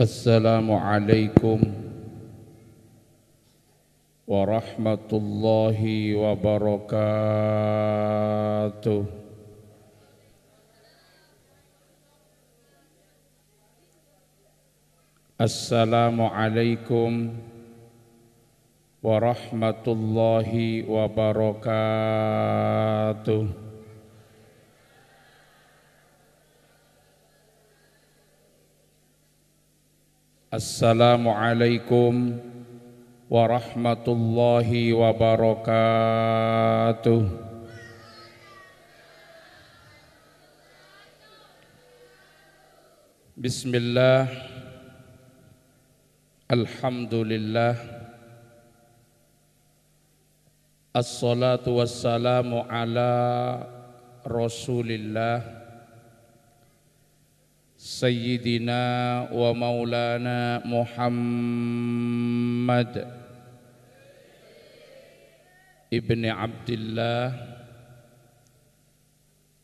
Assalamualaikum warahmatullahi wabarakatuh. Assalamualaikum warahmatullahi wabarakatuh. Assalamualaikum warahmatullahi wabarakatuh. Bismillah, alhamdulillah, assalatu wassalamu ala rasulillah Sayyidina wa maulana Muhammad ibni Abdillah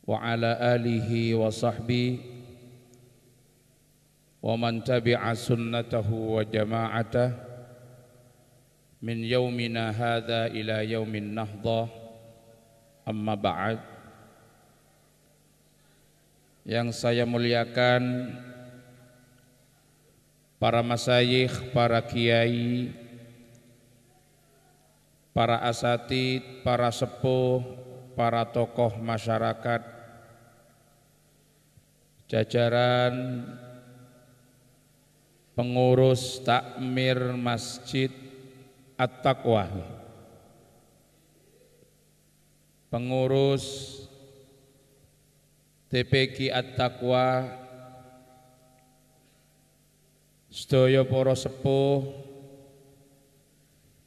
wa ala alihi wa sahbihi wa man tabi'a sunnatahu wa jama'atah min yaumina hadha ila yaumin nahdah, amma ba'd. Yang saya muliakan para masyayikh, para kiai, para asatid, para sepuh, para tokoh masyarakat, jajaran pengurus takmir Masjid At-Taqwa, pengurus TPQ At-Taqwa, sedaya para sepuh,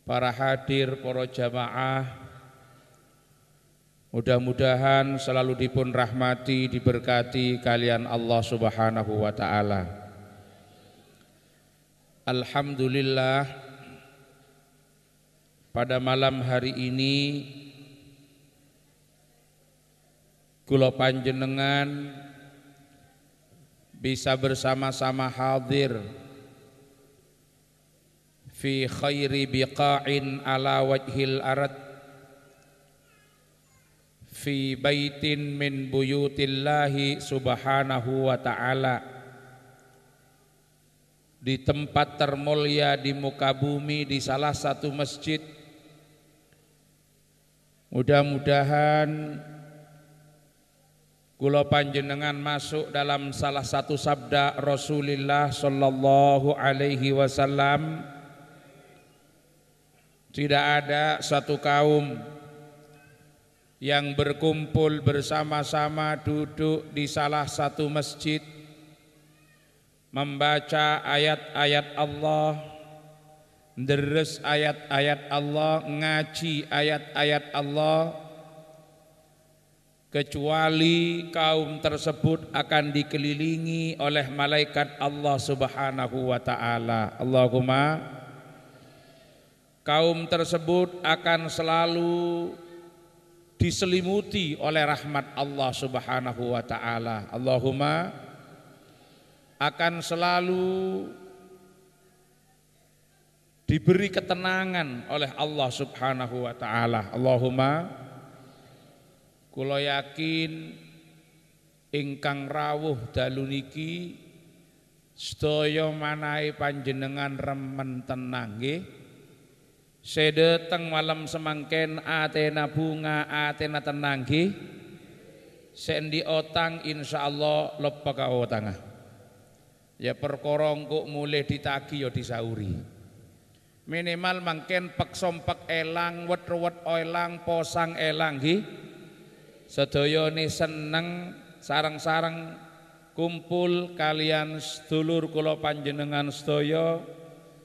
para hadir, para jamaah, mudah-mudahan selalu dipun rahmati, diberkati kalian Allah Subhanahu wa taala. Alhamdulillah, pada malam hari ini kula panjenengan bisa bersama-sama hadir fi khairi biqa'in ala wajhil arad, fi baitin min buyutillahi subhanahu wa ta'ala, di tempat termulia di muka bumi, di salah satu masjid. Mudah-mudahan kula panjenengan masuk dalam salah satu sabda Rasulullah sallallahu alaihi wasallam, tidak ada satu kaum yang berkumpul bersama-sama duduk di salah satu masjid membaca ayat-ayat Allah, deres ayat-ayat Allah, ngaji ayat-ayat Allah, kecuali kaum tersebut akan dikelilingi oleh malaikat Allah Subhanahu wa ta'ala. Allahumma, kaum tersebut akan selalu diselimuti oleh rahmat Allah Subhanahu wa ta'ala. Allahumma, akan selalu diberi ketenangan oleh Allah Subhanahu wa ta'ala. Allahumma, kula yakin ingkang rawuh dalu niki sedaya manahe panjenengan remen tenang nggih. Sedheteng malam semangken atena bunga, atena tenang nggih. Sendi otang insyaallah lepek ka otangah. Ya perkara engko mulih ditagi ya disauri. Minimal mangken pek sompek elang, wet-wet elang, posang elang nggih. Sedaya ni seneng sarang-sarang kumpul kalian sedulur kula panjenengan sedaya,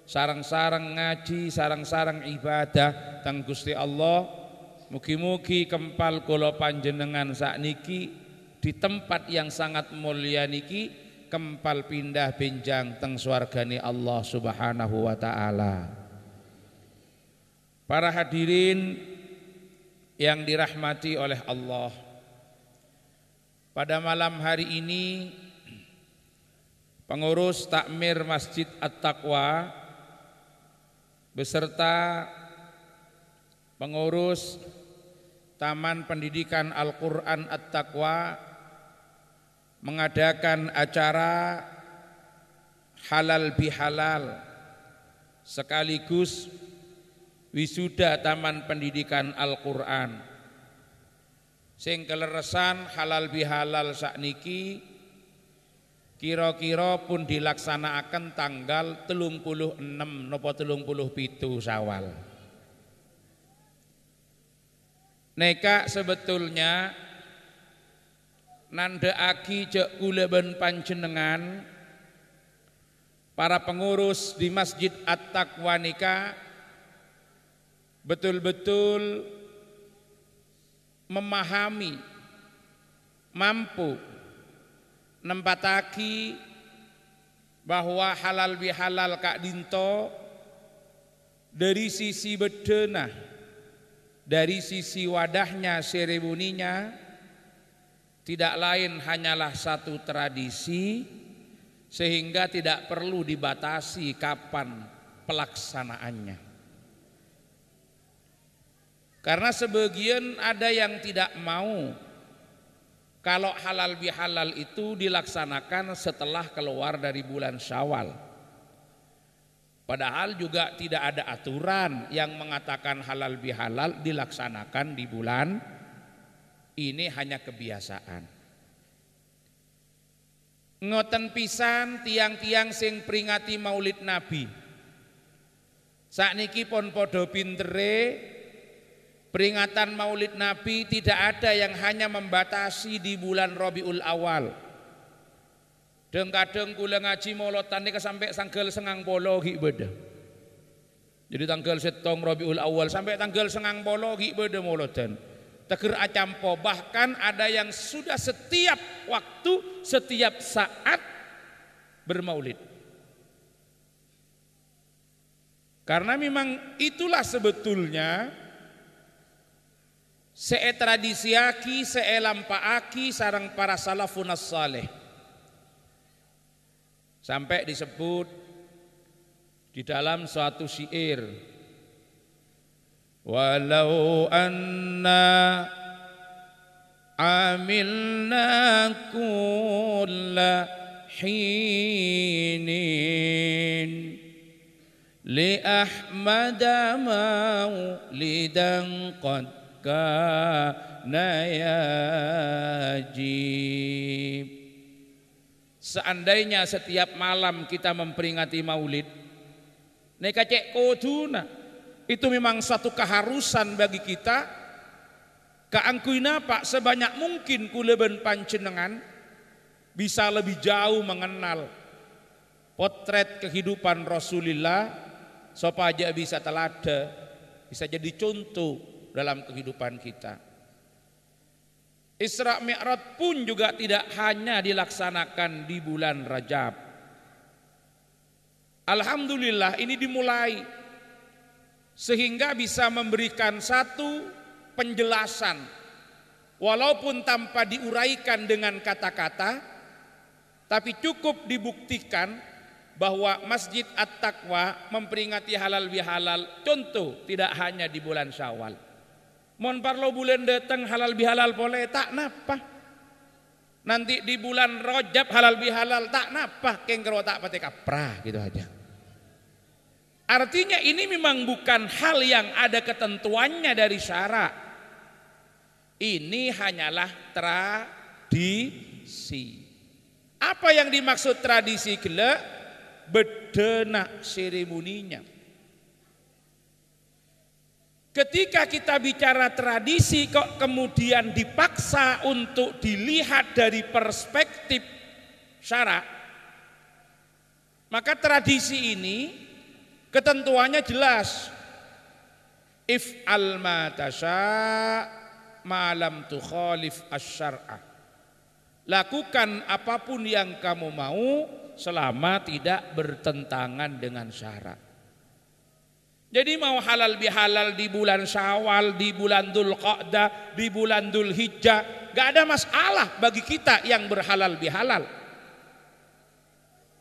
sarang-sarang ngaji, sarang-sarang ibadah teng Gusti Allah. Mugi-mugi kempal kula panjenengan sakniki di tempat yang sangat mulia niki kempal pindah benjang teng swargane Allah Subhanahu wa taala. Para hadirin yang dirahmati oleh Allah, pada malam hari ini pengurus takmir Masjid At-Taqwa beserta pengurus Taman Pendidikan Al-Quran At-Taqwa mengadakan acara halal bihalal sekaligus wisuda Taman Pendidikan Al-Quran. Sing keleresan halal bihalal sakniki kira-kira pun dilaksanakan tanggal 36 napa 37 Syawal. Neka sebetulnya nandhaaki cek kula ben panjenengan para pengurus di Masjid At-Taqwa nika betul-betul memahami, mampu nempataki bahwa halal bihalal Kak Dinto dari sisi bedena, dari sisi wadahnya, seremoninya tidak lain hanyalah satu tradisi sehingga tidak perlu dibatasi kapan pelaksanaannya. Karena sebagian ada yang tidak mau kalau halal bihalal itu dilaksanakan setelah keluar dari bulan Syawal. Padahal juga tidak ada aturan yang mengatakan halal bihalal dilaksanakan di bulan ini, hanya kebiasaan. Ngoten pisan tiang-tiang sing peringati Maulid Nabi. Sakniki pon podo pintere peringatan Maulid Nabi tidak ada yang hanya membatasi di bulan Rabiul Awal. Kadang kula ngaji molotan nika sampai tanggal 90 ki beda. Jadi tanggal 7 Rabiul Awal sampai tanggal 90 ki beda molotan. Teger acampo, bahkan ada yang sudah setiap waktu, setiap saat bermaulid. Karena memang itulah sebetulnya see tradisiaki, see lampaaki sareng para salafun as-saleh. Sampai disebut di dalam suatu syair, walau anna amilna kulla hinin li ahmada maulidan qad kana yajib. Seandainya setiap malam kita memperingati maulid, neka cek koduna, itu memang satu keharusan bagi kita. Kaangkuina Pak, sebanyak mungkin kuleben panjenengan bisa lebih jauh mengenal potret kehidupan Rasulullah supaya bisa telada, bisa jadi contoh dalam kehidupan kita. Isra Mi'raj pun juga tidak hanya dilaksanakan di bulan Rajab. Alhamdulillah ini dimulai sehingga bisa memberikan satu penjelasan walaupun tanpa diuraikan dengan kata-kata, tapi cukup dibuktikan bahwa Masjid At-Taqwa memperingati halal bihalal contoh tidak hanya di bulan Syawal. Mon parlo bulan datang halal bihalal boleh tak napa. Nanti di bulan Rajab halal bihalal tak napa, kengkero tak pate kaprah gitu aja. Artinya ini memang bukan hal yang ada ketentuannya dari syara. Ini hanyalah tradisi. Apa yang dimaksud tradisi gila? Bedena seremoninya. Ketika kita bicara tradisi kok kemudian dipaksa untuk dilihat dari perspektif syara, maka tradisi ini ketentuannya jelas. If'al ma tasha' ma lam tukhalif asy-syar'a. Lakukan apapun yang kamu mau selama tidak bertentangan dengan syara. Jadi mau halal bihalal di bulan Syawal, di bulan Dzulqa'dah, di bulan Dzulhijjah, gak ada masalah bagi kita yang berhalal bihalal.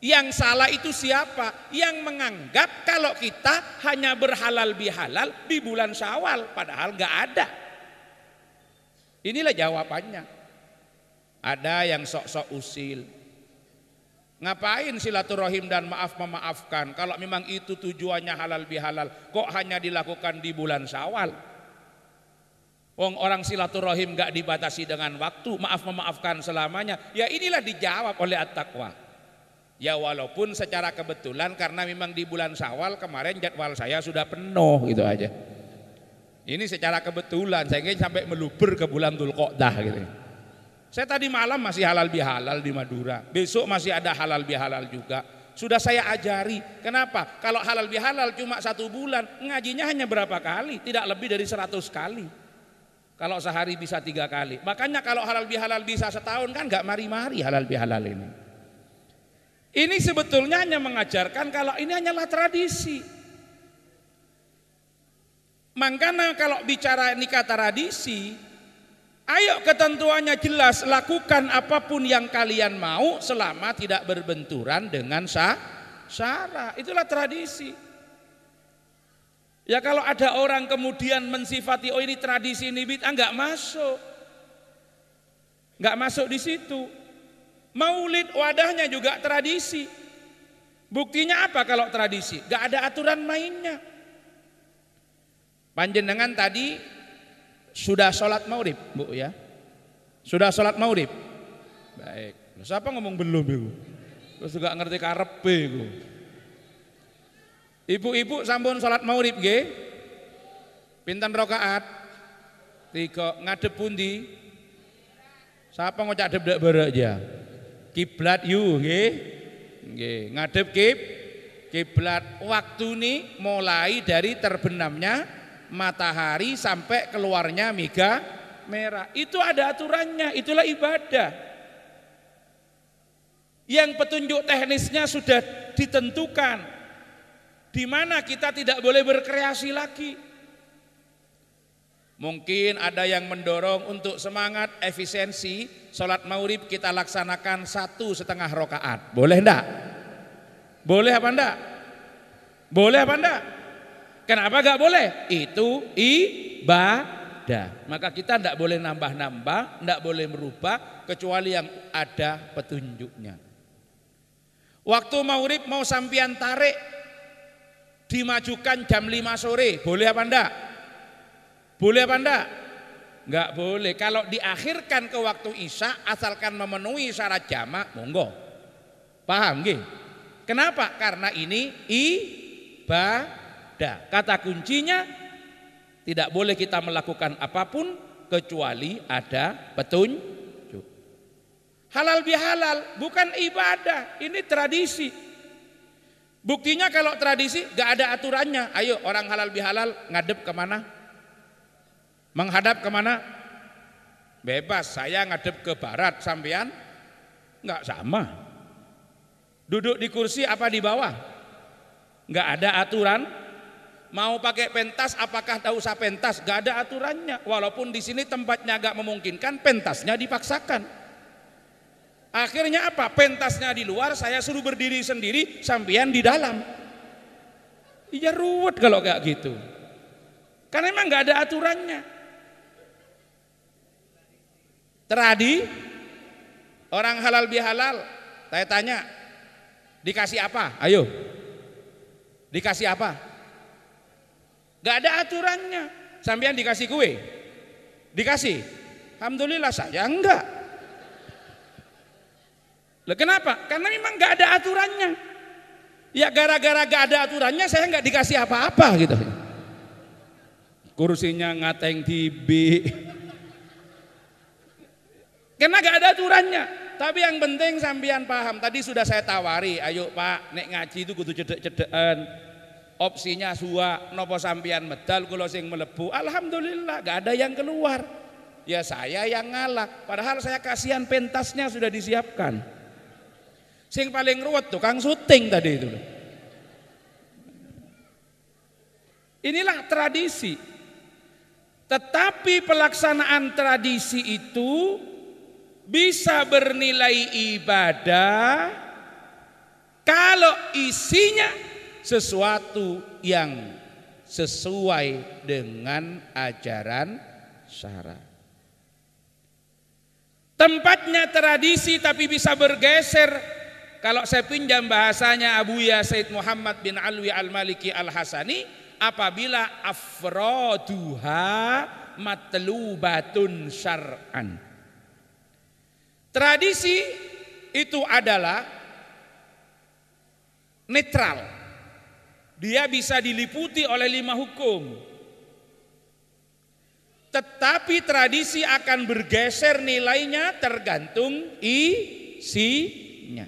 Yang salah itu siapa? Yang menganggap kalau kita hanya berhalal bihalal di bulan Syawal, padahal nggak ada. Inilah jawabannya. Ada yang sok-sok usil. Ngapain silaturahim dan maaf memaafkan kalau memang itu tujuannya halal bihalal, kok hanya dilakukan di bulan Syawal? Wong orang silaturahim nggak dibatasi dengan waktu, maaf memaafkan selamanya. Ya inilah dijawab oleh At-Taqwa. Ya walaupun secara kebetulan karena memang di bulan Syawal kemarin jadwal saya sudah penuh gitu aja. Ini secara kebetulan, saya ingin sampai meluber ke bulan Dzulqa'dah gitu. Saya tadi malam masih halal bihalal di Madura, besok masih ada halal bihalal juga. Sudah saya ajari, kenapa? Kalau halal bihalal cuma 1 bulan, ngajinya hanya berapa kali? Tidak lebih dari 100 kali. Kalau sehari bisa 3 kali. Makanya kalau halal bihalal bisa setahun kan gak mari-mari halal bihalal ini. Ini sebetulnya hanya mengajarkan kalau ini hanyalah tradisi. Makanya kalau bicara nikah tradisi, ayo ketentuannya jelas, lakukan apapun yang kalian mau selama tidak berbenturan dengan syara. Itulah tradisi. Ya kalau ada orang kemudian mensifati oh ini tradisi ini bid'ah, enggak masuk. Enggak masuk di situ. Maulid wadahnya juga tradisi. Buktinya apa kalau tradisi? Gak ada aturan mainnya. Panjenengan tadi sudah sholat maurib, Bu ya? Sudah sholat maurib? Baik. Siapa ngomong belum Ibu? Terus juga ngerti karepe iku. Ibu-ibu sampun sholat maurib nggih? Pinten rakaat? 3. Ngadep pundi? Siapa ngocak debdek barek ya? Kiblat yu nggih. Nggih, ngadep kiblat. Waktu ini mulai dari terbenamnya matahari sampai keluarnya miga merah. Itu ada aturannya, itulah ibadah. Yang petunjuk teknisnya sudah ditentukan. Di mana kita tidak boleh berkreasi lagi. Mungkin ada yang mendorong untuk semangat efisiensi sholat maurib kita laksanakan 1,5 rakaat. Boleh enggak? Boleh apa enggak? Boleh apa enggak? Kenapa enggak boleh? Itu ibadah. Maka kita enggak boleh nambah-nambah, enggak boleh merubah kecuali yang ada petunjuknya. Waktu maurib mau sampian tarik dimajukan jam 5 sore, boleh apa enggak? Boleh apa enggak? Enggak boleh. Kalau diakhirkan ke waktu Isya asalkan memenuhi syarat jamak, monggo. Paham nggih? Kenapa? Karena ini ibadah. Kata kuncinya tidak boleh kita melakukan apapun kecuali ada petunjuk. Halal bihalal bukan ibadah, ini tradisi. Buktinya kalau tradisi enggak ada aturannya. Ayo orang halal bihalal ngadep kemana? Menghadap kemana? Bebas, saya ngadep ke barat, sampean enggak sama. Duduk di kursi apa di bawah? Enggak ada aturan. Mau pakai pentas apakah tak usah pentas? Enggak ada aturannya. Walaupun di sini tempatnya enggak memungkinkan, pentasnya dipaksakan. Akhirnya apa? Pentasnya di luar, saya suruh berdiri sendiri, sampean di dalam. Iya ruwet kalau enggak gitu. Karena memang enggak ada aturannya. Orang halal bihalal, saya tanya, dikasih apa? Ayo, dikasih apa? Gak ada aturannya. Sampean dikasih kue? Dikasih? Alhamdulillah saya enggak. Loh kenapa? Karena memang gak ada aturannya. Ya gara-gara gak ada aturannya saya enggak dikasih apa-apa gitu. Kursinya ngateng tibi. Karena gak ada aturannya. Tapi yang penting sampean paham. Tadi sudah saya tawari, ayo Pak, nek ngaji itu kudu cedek-cedekan. Opsinya suwa, nopo sampean medal kula sing melebu. Alhamdulillah gak ada yang keluar. Ya saya yang ngalah. Padahal saya kasihan pentasnya sudah disiapkan. Sing paling ruwet tukang syuting tadi itu. Inilah tradisi. Tetapi pelaksanaan tradisi itu bisa bernilai ibadah Kalau isinya sesuatu yang sesuai dengan ajaran syara. Tempatnya tradisi tapi bisa bergeser. Kalau saya pinjam bahasanya Abuya Said Muhammad bin Alwi Al-Maliki Al-Hasani, apabila afroduha matlubatun syar'an. Tradisi itu adalah netral. Dia bisa diliputi oleh 5 hukum. Tetapi tradisi akan bergeser nilainya tergantung isinya.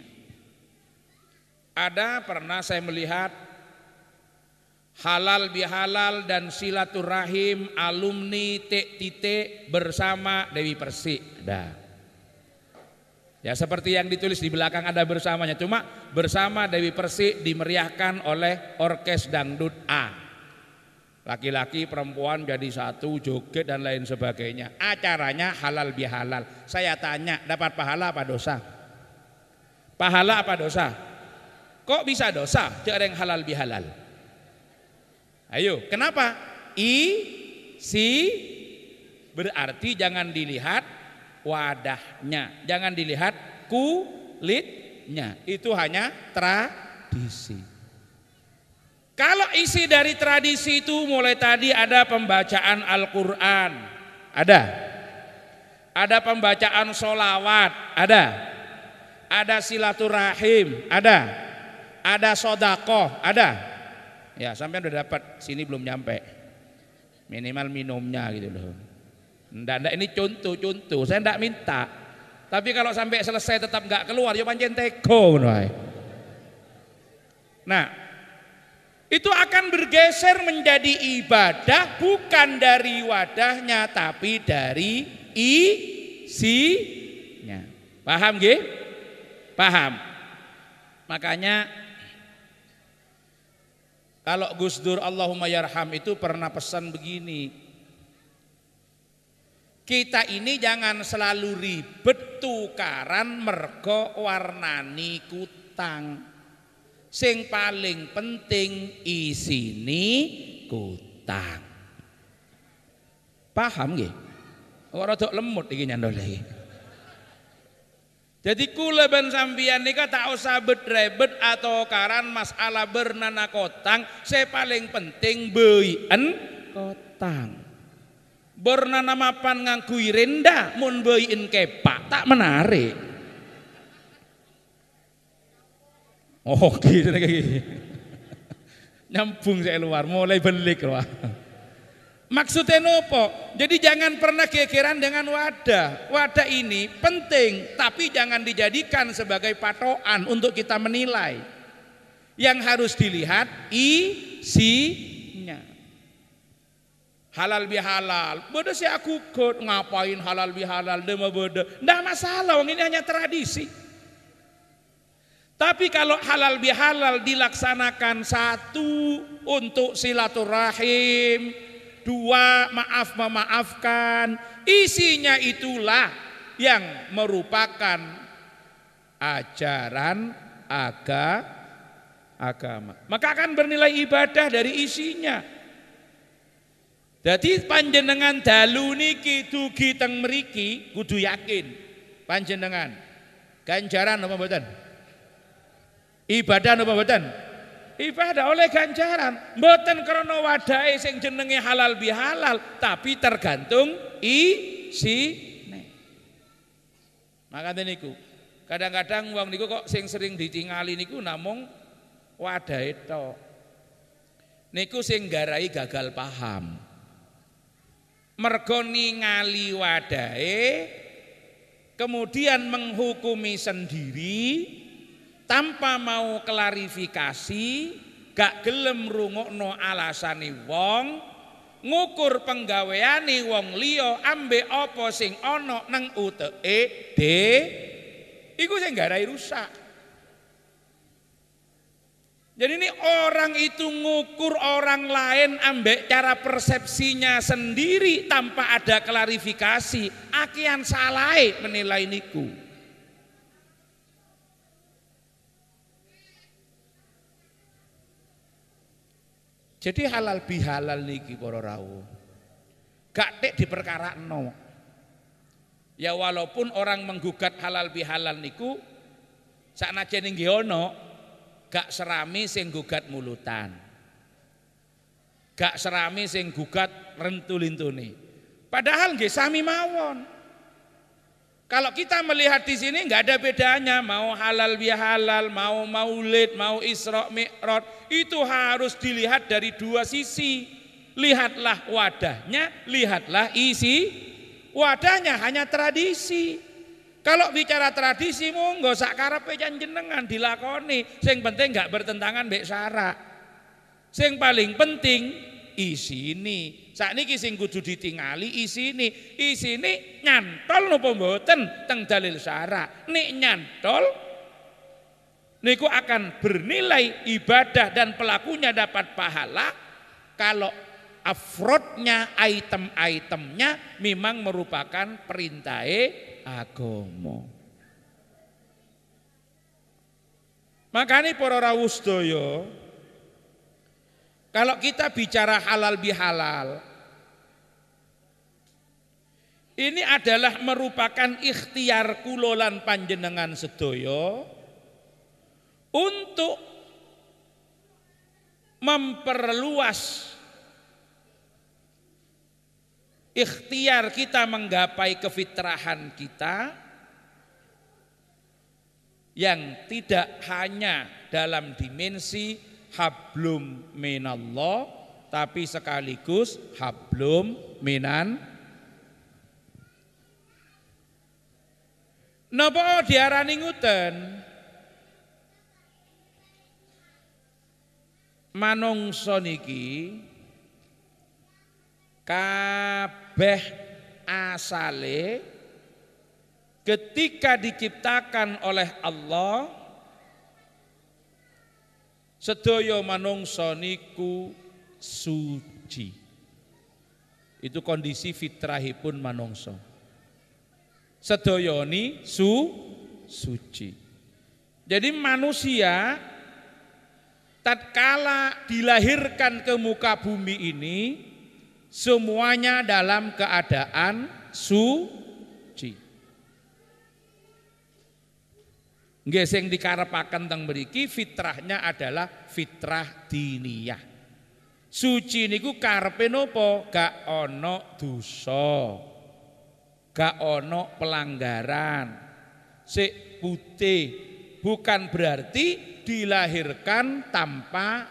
Ada pernah saya melihat halal bihalal dan silaturahim alumni titik bersama Dewi Persik. Ada. Ya seperti yang ditulis di belakang ada bersamanya, cuma bersama Dewi Persik dimeriahkan oleh orkes dangdut A. Laki-laki perempuan jadi satu, joget dan lain sebagainya. Acaranya halal bihalal. Saya tanya, dapat pahala apa dosa? Pahala apa dosa? Kok bisa dosa? Tidak ada yang halal bihalal. Ayo, kenapa? Berarti jangan dilihat wadahnya, jangan dilihat kulitnya. Itu hanya tradisi. Kalau isi dari tradisi itu mulai tadi ada pembacaan Al-Quran, ada pembacaan sholawat, ada silaturahim, ada sodakoh, ada. Ya sampai udah dapat, sini belum nyampe, minimal minumnya gitu loh. Nggak, ini contoh, saya nggak minta. Tapi kalau sampai selesai tetap nggak keluar, ya pancen teko. Nah, itu akan bergeser menjadi ibadah bukan dari wadahnya tapi dari isinya. Paham nggih? Paham. Makanya kalau Gus Dur Allahumma yarham itu pernah pesan begini. Kita ini jangan selalu ribet tukaran mergo warnani kutang. Sing paling penting isini kutang. Paham nggih? Ora rada lemut iki nyandole iki. Jadi kula ben sampeyan nika tak usah bet-rebet atau karan masalah bernana kotang, saya paling penting beuen kotang. Bernana mapan ngangkui rendah mun beuen kepak tak menarik. Oh gitu lagi. Nyambung saya luar, mulai belik loh. Maksudnya nopo? Jadi jangan pernah kekiran dengan wadah. Wadah ini penting, tapi jangan dijadikan sebagai patokan untuk kita menilai. Yang harus dilihat isinya. Halal bihalal. Bodoh sih aku ngapain halal bihalal dema bodoh. Nggak masalah, ini hanya tradisi. Tapi kalau halal bihalal dilaksanakan, 1 untuk silaturahim, 2 maaf memaafkan, isinya itulah yang merupakan ajaran agama. Maka akan bernilai ibadah dari isinya. Jadi panjenengan dalu niki dugi teng mriki kudu yakin panjenengan ganjaran apa mboten? Ibadah apa mboten? Ibadah oleh ganjaran. Mboten krana wadahe sing jenenge halal bihalal, tapi tergantung isine. Makane niku. Kadang-kadang wong niku kok sing sering ditingali niku namung wadahe tok. Niku sing nggarai gagal paham. Mergo ningali wadahe kemudian menghukumi sendiri tanpa mau klarifikasi, gak gelem rungokno alasane wong, ngukur penggaweane wong liya ambek apa sing ana nang uteke iku sing nggarai rusak. Jadi ini orang itu ngukur orang lain ambek cara persepsinya sendiri tanpa ada klarifikasi, akian salai menilai niku. Jadi halal bihalal niki para rawuh. Gak tek diperkarakno. Ya walaupun orang menggugat halal bihalal niku saknajan nggih ana gak serami sing gugat mulutan. Gak serami sing gugat rentulintune. Padahal nggih sami mawon. Kalau kita melihat di sini nggak ada bedanya, mau halal bihalal, mau maulid, mau Isra Mi'raj, itu harus dilihat dari dua sisi. Lihatlah wadahnya, lihatlah isi wadahnya, hanya tradisi. Kalau bicara tradisi monggo sak karepe jenengan dilakoni, sing penting nggak bertentangan mbek syarak. Sing paling penting isini. Sakniki sing kudu ditingali isini nyantol napa mboten teng dalil syarak. Nek nyantol niku akan bernilai ibadah dan pelakunya dapat pahala kalau afrodnya, item-itemnya memang merupakan perintah agama. Makanya para rawuh sedaya, kalau kita bicara halal bihalal, ini adalah merupakan ikhtiar kula lan panjenengan sedaya untuk memperluas ikhtiar kita menggapai kefitrahan kita yang tidak hanya dalam dimensi hablum minallah tapi sekaligus hablum minan. Napa diarani nguten? Manungsa niki kabeh asale ketika diciptakan oleh Allah sedaya manungsa niku suci. Itu kondisi fitrahipun manungsa. Sedaya ni suci. Jadi manusia tatkala dilahirkan ke muka bumi ini semuanya dalam keadaan suci. Nggih sing dikarepaken teng mriki fitrahnya adalah fitrah diniyah. Suci niku karepe napa? Gak ana dosa. Gak ana pelanggaran. Sik putih bukan berarti dilahirkan tanpa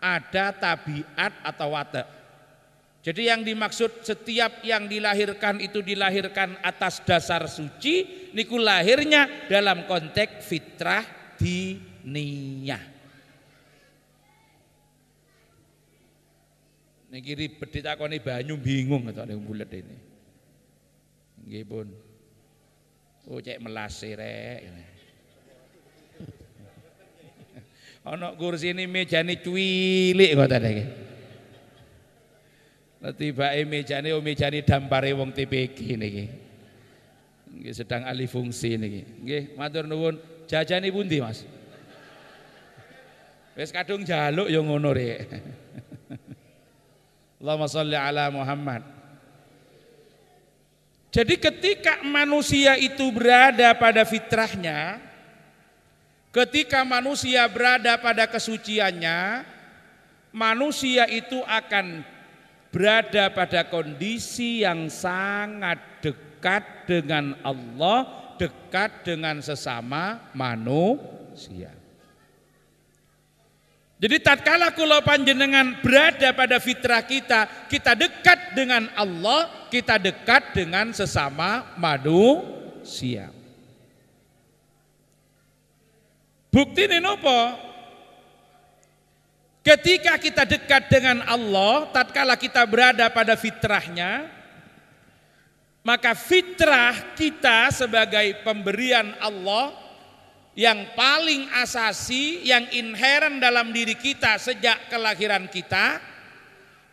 ada tabiat atau watak. Jadi yang dimaksud setiap yang dilahirkan itu dilahirkan atas dasar suci, niku lahirnya dalam konteks fitrah diniyah. Niki ribet ditakoni banyu bingung kok nek bulet ini. Nggih pun. Oh cek melase rek. Ana kursine mejane cuwilik kok ta iki. Tibake mejane mejane dampare wong TPG niki. Nggih sedang alih fungsi niki. Nggih matur nuwun, jajane pundi Mas? Wis kadung njaluk ya ngono rek. Allahumma sholli ala Muhammad. Jadi ketika manusia itu berada pada fitrahnya, ketika manusia berada pada kesuciannya, manusia itu akan berada pada kondisi yang sangat dekat dengan Allah, dekat dengan sesama manusia. Jadi tatkala kula panjenengan berada pada fitrah kita, kita dekat dengan Allah, kita dekat dengan sesama manusia. Buktine napa? Ketika kita dekat dengan Allah, tatkala kita berada pada fitrahnya, maka fitrah kita sebagai pemberian Allah yang paling asasi, yang inheren dalam diri kita sejak kelahiran kita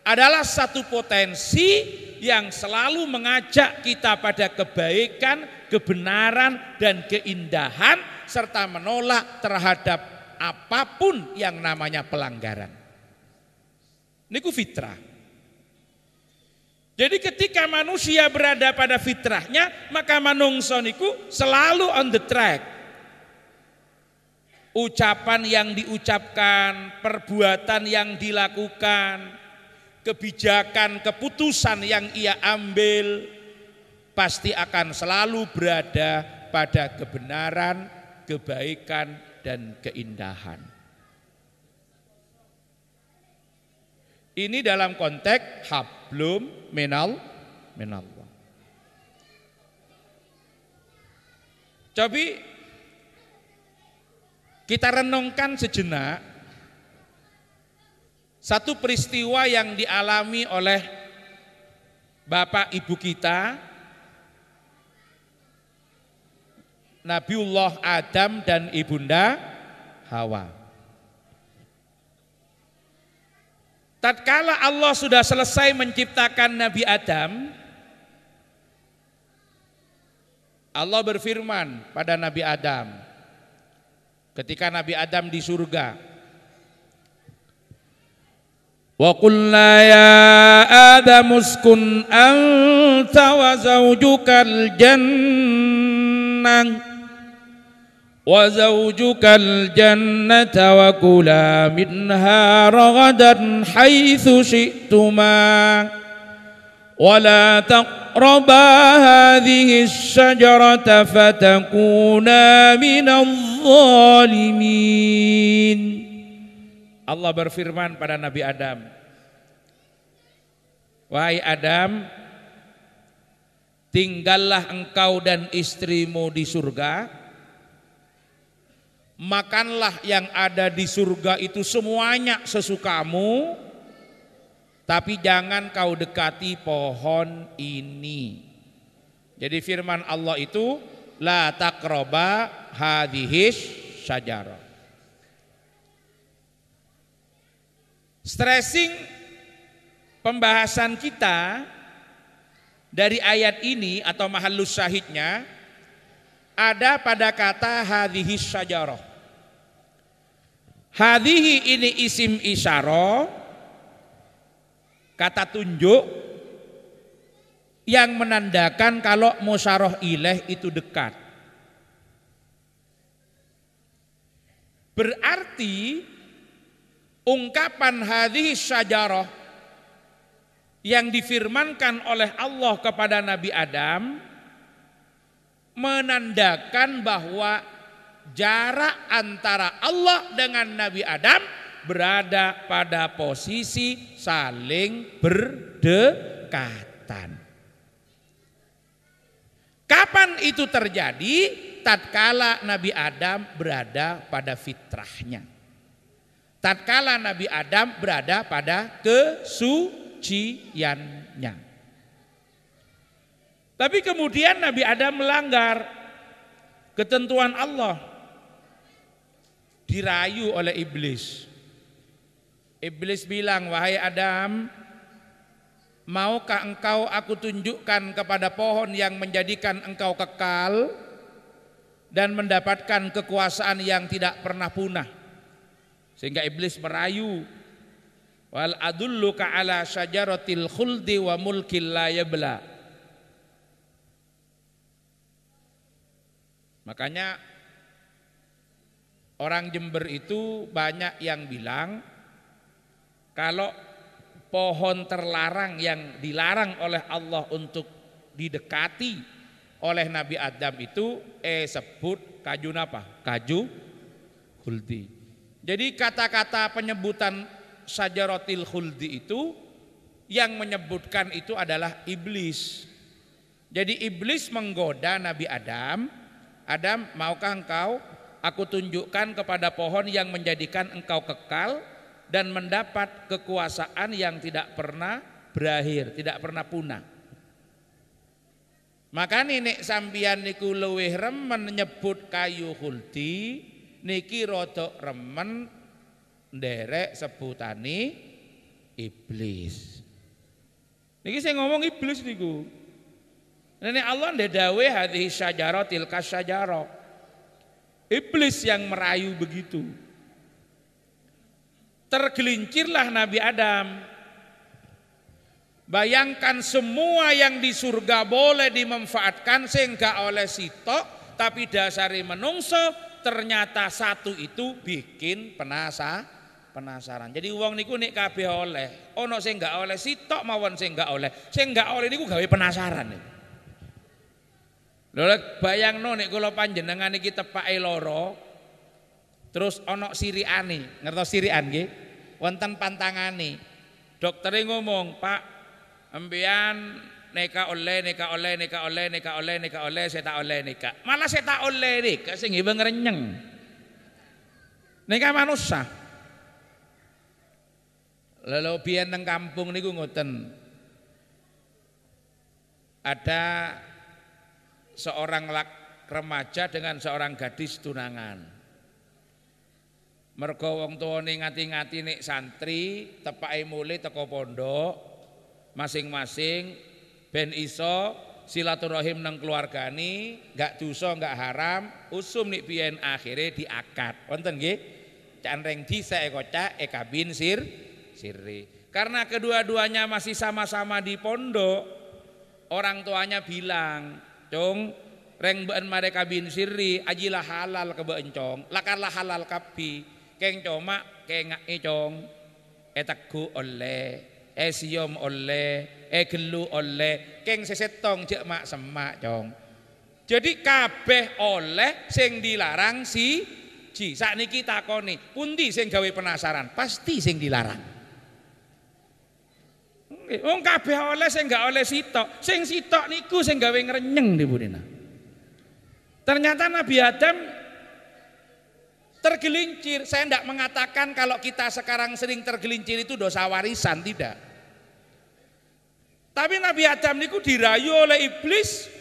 adalah satu potensi yang selalu mengajak kita pada kebaikan, kebenaran, dan keindahan serta menolak terhadap apapun yang namanya pelanggaran. Niku fitrah. Jadi ketika manusia berada pada fitrahnya, maka manungsa niku selalu on the track. Ucapan yang diucapkan, perbuatan yang dilakukan, kebijakan, keputusan yang ia ambil pasti akan selalu berada pada kebenaran, kebaikan, dan keindahan. Ini dalam konteks hablum minallah. Coba kita renungkan sejenak satu peristiwa yang dialami oleh bapak ibu kita, Nabiullah Adam dan ibunda Hawa. Tatkala Allah sudah selesai menciptakan Nabi Adam, Allah berfirman pada Nabi Adam ketika Nabi Adam di surga, wa qulna ya Adam uskun anta wa zawjukal jannata wa kula minha ragadan haitsu syi'tuma wa la taqraba hadhihi asy-syajarata fatakuna minadh dhalimin. Allah berfirman pada Nabi Adam, wahai Adam, tinggallah engkau dan istrimu di surga, makanlah yang ada di surga itu semuanya sesukamu, tapi jangan kau dekati pohon ini. Jadi firman Allah itu la taqraba hadhis syajarah. Stressing pembahasan kita dari ayat ini atau mahallus syahidnya ada pada kata hadhihi syajarah. Hadhihi ini isim isyarah, kata tunjuk yang menandakan kalau musyarah ilaih itu dekat. Berarti ungkapan hadhihi syajarah yang difirmankan oleh Allah kepada Nabi Adam menandakan bahwa jarak antara Allah dengan Nabi Adam berada pada posisi saling berdekatan. Kapan itu terjadi? Tatkala Nabi Adam berada pada fitrahnya. Tatkala Nabi Adam berada pada kesuciannya. Tapi kemudian Nabi Adam melanggar ketentuan Allah, dirayu oleh iblis. Iblis bilang, wahai Adam, maukah engkau aku tunjukkan kepada pohon yang menjadikan engkau kekal dan mendapatkan kekuasaan yang tidak pernah punah? Sehingga iblis merayu, wal adulluka ala syajaratil khuldi wa mulkil la yabla. Makanya orang Jember itu banyak yang bilang kalau pohon terlarang yang dilarang oleh Allah untuk didekati oleh Nabi Adam itu sebut kaju apa? Kaju khuldi. Jadi kata-kata penyebutan syajaratil khuldi itu yang menyebutkan itu adalah iblis. Jadi iblis menggoda Nabi Adam, Adam, maukah engkau aku tunjukkan kepada pohon yang menjadikan engkau kekal dan mendapat kekuasaan yang tidak pernah berakhir, tidak pernah punah. Maka nek sambian niku luwih remen nyebut kayu khuldi, niki rodok remen nderek sebutani iblis. Niki saya ngomong iblis niku. Nenek Allah ndedawe hadhihi syajarah tilka syajarah. Iblis yang merayu begitu. Tergelincirlah Nabi Adam Bayangkan semua yang di surga boleh dimanfaatkan sehingga oleh sitok, tapi dasari menungso ternyata satu itu bikin penasaran. Jadi wong niku nek kabeh oleh, ono sing gak oleh sitok mawon sing gak oleh. Sing gak oleh niku gawe penasaran. Lho bayangno nek kula panjenengan iki tepake lara, terus ono siriane, ngertos sirian nggih? Wonten pantangane. Doktere ngomong, "Pak, empian neka oleh, saya tak oleh neka. Malah saya tak oleh neka, sing ibu ngerenyeng. Neka manusia. Lalu biyen nang kampung niku ngoten. Ada seorang remaja dengan seorang gadis tunangan. Mergo wong tuwane ngati-ngati nek santri tepake mulih teko pondok masing-masing ben iso silaturahim nang keluargani, gak dosa gak haram, usum nek biyen akhire diakad. Wonten nggih? Canreng dhisik kocak kabin sirri. Karena kedua-duanya masih sama-sama di pondok, orang tuanya bilang, "Cung, reng beun mare kabin sirri, ajilah halal ke beencong, lakarlah halal kapi. Keng coma keng cong, tegu oleh, siom oleh, gelu oleh, keng sesetong jek mak semak cong." Jadi kabeh oleh sing dilarang siji. Sakniki takoni, pundi sing gawe penasaran? Pasti sing dilarang. Wong kabeh oleh sing gak oleh sitok. Sing sitok niku sing gawe ngrenyeng dipurina. Ternyata Nabi Adam tergelincir. Saya tidak mengatakan kalau kita sekarang sering tergelincir itu dosa warisan, tidak. Tapi Nabi Adam niku dirayu oleh iblis.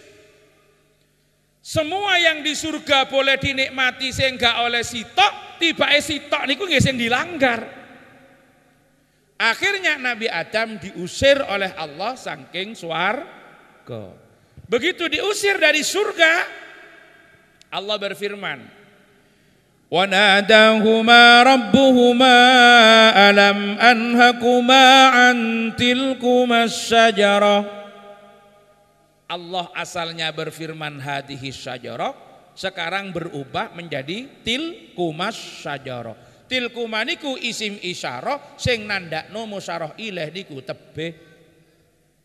Semua yang di surga boleh dinikmati sehingga oleh sitok, tibake sitok niku nggih sing dilanggar. Akhirnya Nabi Adam diusir oleh Allah saking swarga. Begitu diusir dari surga, Allah berfirman, "Wa nadahuma rabbuhuma alam anhakuma an tilkuma syajarah." Allah asalnya berfirman hadhihi syajarah, sekarang berubah menjadi tilkumas syajarah. Tilkuma niku isim isyarah sing nandakno musyarah ilaih niku tebih.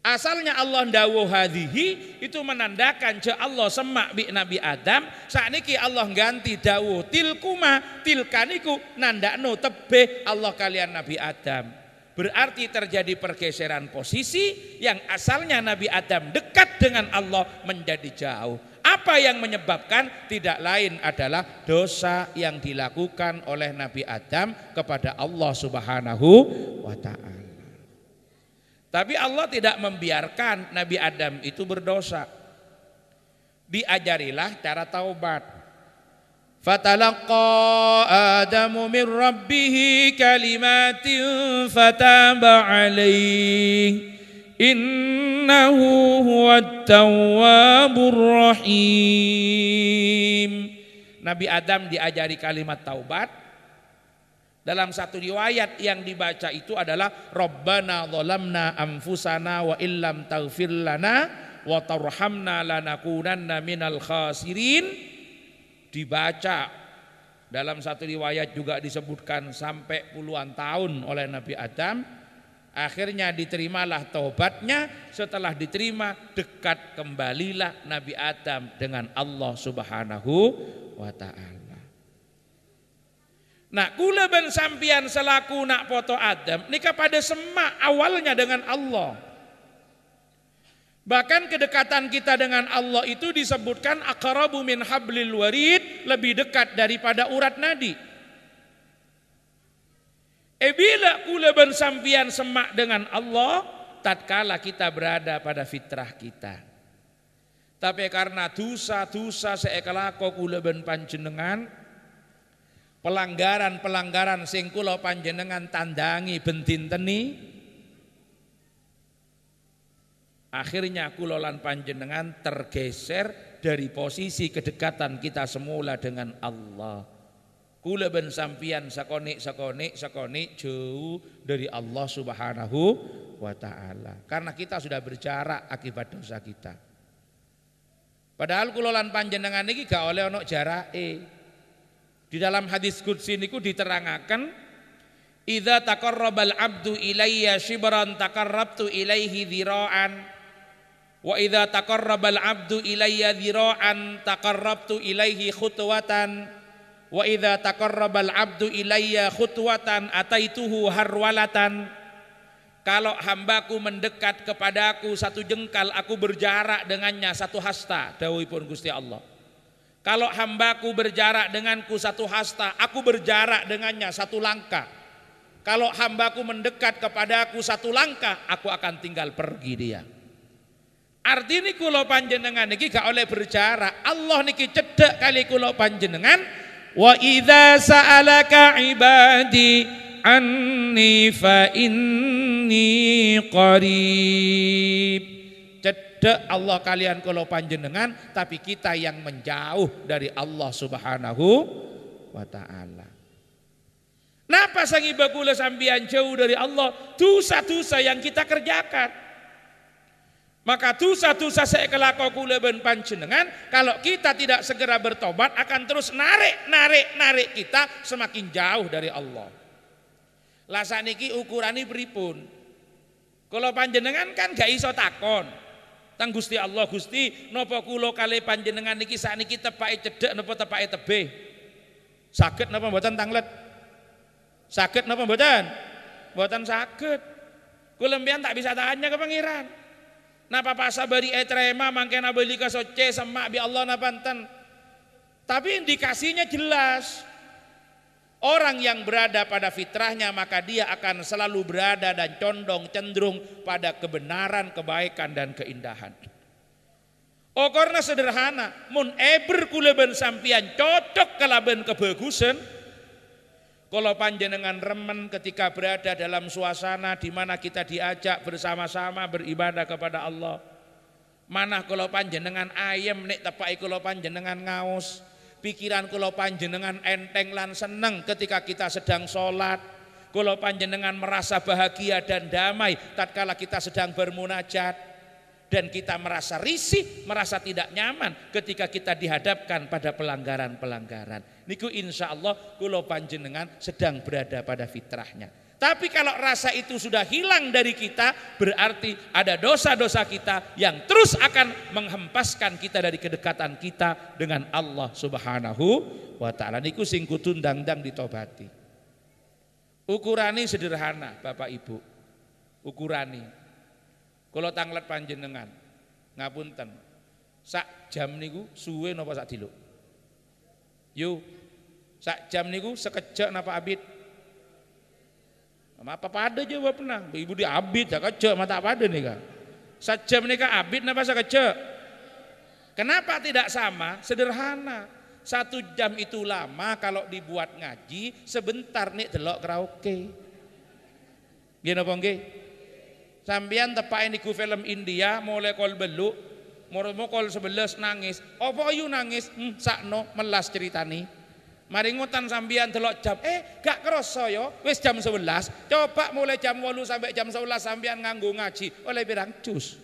Asalnya Allah ndawuh hadhihi itu menandakan je Allah semak bi Nabi Adam. Sakniki Allah ganti dawuh tilkuma, tilka niku nandakno tebih Allah kalian Nabi Adam. Berarti terjadi pergeseran posisi, yang asalnya Nabi Adam dekat dengan Allah menjadi jauh. Apa yang menyebabkan? Tidak lain adalah dosa yang dilakukan oleh Nabi Adam kepada Allah Subhanahu wa ta'ala. Tapi Allah tidak membiarkan Nabi Adam itu berdosa. Diajarilah cara taubat. Fatalaqa Adamu min rabbih kalimatin fataba alaihi innahu huwat tawwabur rahim. Nabi Adam diajari kalimat taubat. Dalam satu riwayat yang dibaca itu adalah Rabbana zalamna anfusana wa illam taghfir lana wa tarhamna lanakunanna minal khasirin. Dibaca dalam satu riwayat juga disebutkan sampai puluhan tahun oleh Nabi Adam. Akhirnya diterimalah taubatnya. Setelah diterima, dekat kembalilah Nabi Adam dengan Allah Subhanahu wa ta'ala. Nah, kula ben sampian selaku nak foto Adam nika pada semak awalnya dengan Allah. Bahkan kedekatan kita dengan Allah itu disebutkan aqrabu min hablil warid, lebih dekat daripada urat nadi. Bila kula ben sampian semak dengan Allah, tatkala kita berada pada fitrah kita. Tapi karena dosa-dosa seekelako kula ben panjenengan, pelanggaran-pelanggaran sing kula panjenengan tandangi bentinteni, akhirnya kula lan panjenengan tergeser dari posisi kedekatan kita semula dengan Allah. Kula ben sampian sakonik jauh dari Allah Subhanahu wa ta'ala. Karena kita sudah berjarak akibat dosa kita. Padahal kula lan panjenengan iki gak oleh ana jarake. Di dalam hadis qudsi niku diterangaken, idza taqarrabal abdu ilayya shibran taqarrabtu ilaihi dhira'an wa idza taqarrabal abdu ilayya dhira'an taqarrabtu ilaihi khutwatan wa idza taqarrabal abdu ilayya khutwatan ataituhu harwalatan. Kalau hambaku mendekat kepadaku satu jengkal, aku berjarak dengannya satu hasta, dawuhipun Gusti Allah. Kalau hambaku berjarak denganku satu hasta, aku berjarak dengannya satu langkah. Kalau hambaku mendekat kepadaku satu langkah, aku akan tinggal pergi dia. Artinya kula panjenengan niki gak oleh berjarak. Allah niki cedek kali kula panjenengan. Wa idza sa'alaka ibadi anni fa inni qarib. Cedek Allah kalian kula panjenengan, tapi kita yang menjauh dari Allah Subhanahu wa taala. Napa sangiba kula sambian jauh dari Allah? Dosa-dosa yang kita kerjakan. Maka dosa-dosa saya kelako kula ben panjenengan, kalau kita tidak segera bertobat akan terus narik kita semakin jauh dari Allah. Lah saniki ukurane pripun? Kula panjenengan kan gak iso takon tang Gusti Allah, Gusti napa kula kali panjenengan niki sakniki tepake cedhek napa tepake tebih? Saged napa mboten tanglet? Saged napa mboten? Mboten saged. Kula mbiyen tak bisa tanya ke pangeran. Napa Pak sabari etrema mangke nabeli kasoce semak bi Allah napanten. Tapi indikasinya jelas. Orang yang berada pada fitrahnya maka dia akan selalu berada dan condong cenderung pada kebenaran, kebaikan dan keindahan. Oh karena sederhana, mun eber kula ben sampian cocok kalaben kebagusan. Kalau panjenengan remen ketika berada dalam suasana di mana kita diajak bersama-sama beribadah kepada Allah. Mana kalau panjenengan ayem nek tepake kula panjenengan ngaos. Pikiran kula panjenengan enteng lan seneng ketika kita sedang sholat. Kula panjenengan merasa bahagia dan damai tatkala kita sedang bermunajat. Dan kita merasa risih, merasa tidak nyaman ketika kita dihadapkan pada pelanggaran-pelanggaran. Niku insya Allah kula panjenengan sedang berada pada fitrahnya. Tapi kalau rasa itu sudah hilang dari kita, berarti ada dosa-dosa kita yang terus akan menghempaskan kita dari kedekatan kita dengan Allah Subhanahu wa ta'ala. Niku sing kudu ndang-ndang ditobati. Ukurane sederhana Bapak Ibu. Ukurane. Kalau tanglet panjenengan, ngapunten. Sak jam niku suwe napa sak diluk? Yo. Sak jam niku sekejap napa abid? Apa pada jawab pernah, ibu di abid, sekejap mata pada nih kak. Sejam nih kak abid, napa sekejap? Kenapa tidak sama? Sederhana. 1 jam itu lama kalau dibuat ngaji, sebentar nih delok karaoke. Gini apa nggih? Sambian tepain niku film India, mulai kol beluk, mau kol 11 nangis. Apa ayu nangis? Sakno melas ceritani. Mari ngutan sambian delok jam, gak kerasa ya, wis jam 11. Coba mulai jam 8 sampai jam 11 sambian nganggo ngaji, oleh pirang jus.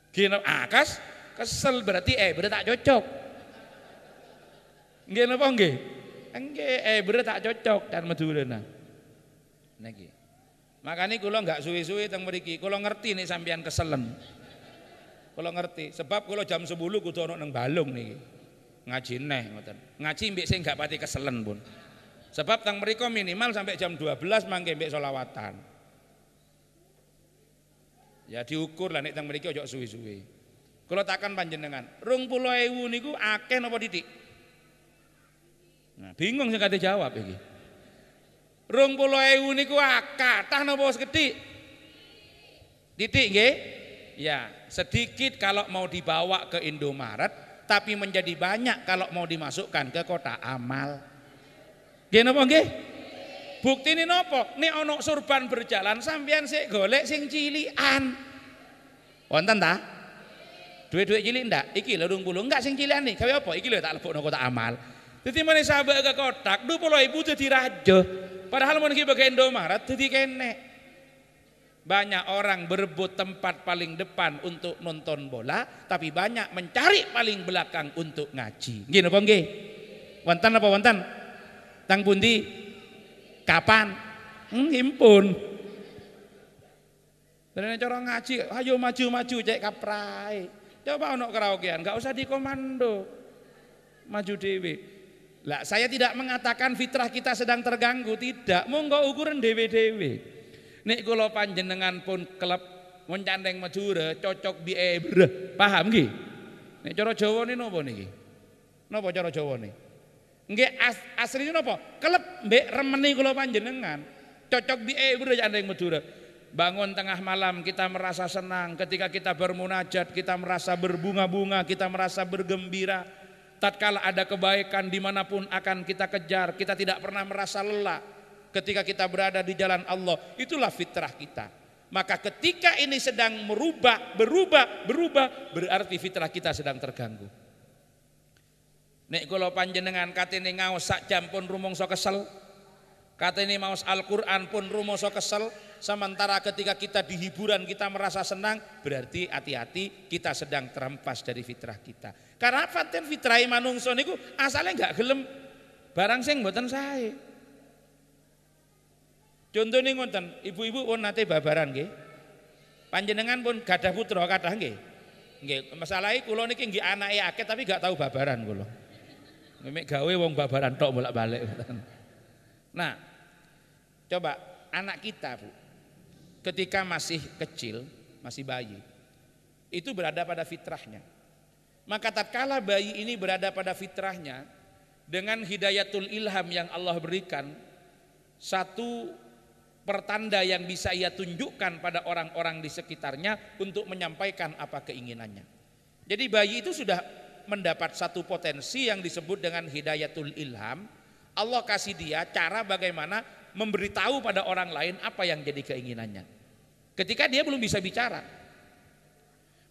Gini, kas kesel berarti berarti tak cocok. Nggih napa nggih? Nggih, berarti tak cocok dan medulena. Niki. Makanya kula gak suwi-suwi teng mriki, kula ngerti nih sambian keselen. Kula ngerti, sebab kula jam 10 kudu ana nang balung niki. Ngaji neh ngoten. Ngaji mbek sing gak pati keselen pun. Sebab tang mriko minimal sampai jam 12 mangke mbek selawatan. Ya diukur lah nek tang mriki ojo suwi-suwi. Kula takkan panjenengan, 20.000 niku akeh napa titik? Nah, bingung sing kate jawab iki. 20.000 niku kathah napa wis gedhi? Titik nggih? Ya, sedikit kalau mau dibawa ke Indomaret. Tapi menjadi banyak kalau mau dimasukkan ke kotak amal. Nggih napa nggih? Buktine napa? Nek ana surban berjalan sampean sik golek sing cilikan. Wonten ta? Duit-duit cilik ndak? Iki lho 20. Enggak sing cilikan nih. Gawe apa? Iki lho tak lebokno kotak amal. Dadi meneh sampe ke kotak 20.000 dadi raja. Padahal mun iki bagi Indomaret dadi kenek. Banyak orang berebut tempat paling depan untuk nonton bola, tapi banyak mencari paling belakang untuk ngaji. Nggih napa nggih? Wonten apa wonten? Tang pundi? Kapan? Himpun. Dene cara ngaji, ayo maju-maju cek kaprae. Coba ono karaokean, enggak usah dikomando. Maju dewe. Lah saya tidak mengatakan fitrah kita sedang terganggu, tidak. Monggo ukuran dewe-dewe. Nek kula panjenengan pun klub mencandeng Madura cocok biebre. Paham nggih? Nek cara Jawane napa niki? Napa cara Jawane? Nggih asline napa? Klub mbek remeni kula panjenengan cocok biebre candeng Madura. Bangun tengah malam kita merasa senang, ketika kita bermunajat kita merasa berbunga-bunga, kita merasa bergembira. Tatkala ada kebaikan dimanapun akan kita kejar, kita tidak pernah merasa lelah. Ketika kita berada di jalan Allah, itulah fitrah kita. Maka ketika ini sedang berubah, berarti fitrah kita sedang terganggu. Nek kula panjenengan katene ngaos sak jam pun rumangsa kesel, katene maos Al-Qur'an pun rumangsa kesel, sementara ketika kita di hiburan kita merasa senang, berarti hati-hati kita sedang terhempas dari fitrah kita. Karena paten fitrahe manungsa niku asale enggak gelem barang sing mboten sae. Contohnya ngoten, ibu-ibu pun nate babaran nggih. Panjenengan pun gadah putra kathah nggih. Nggih, masalahe kula niki nggih anake akeh tapi gak tahu babaran kula. Mek gawe wong babaran tok bolak-balik. Nah, coba anak kita, Bu. Ketika masih kecil, masih bayi, itu berada pada fitrahnya. Maka tatkala bayi ini berada pada fitrahnya dengan hidayatul ilham yang Allah berikan, satu pertanda yang bisa ia tunjukkan pada orang-orang di sekitarnya untuk menyampaikan apa keinginannya. Jadi bayi itu sudah mendapat satu potensi yang disebut dengan hidayatul ilham. Allah kasih dia cara bagaimana memberitahu pada orang lain apa yang jadi keinginannya. Ketika dia belum bisa bicara.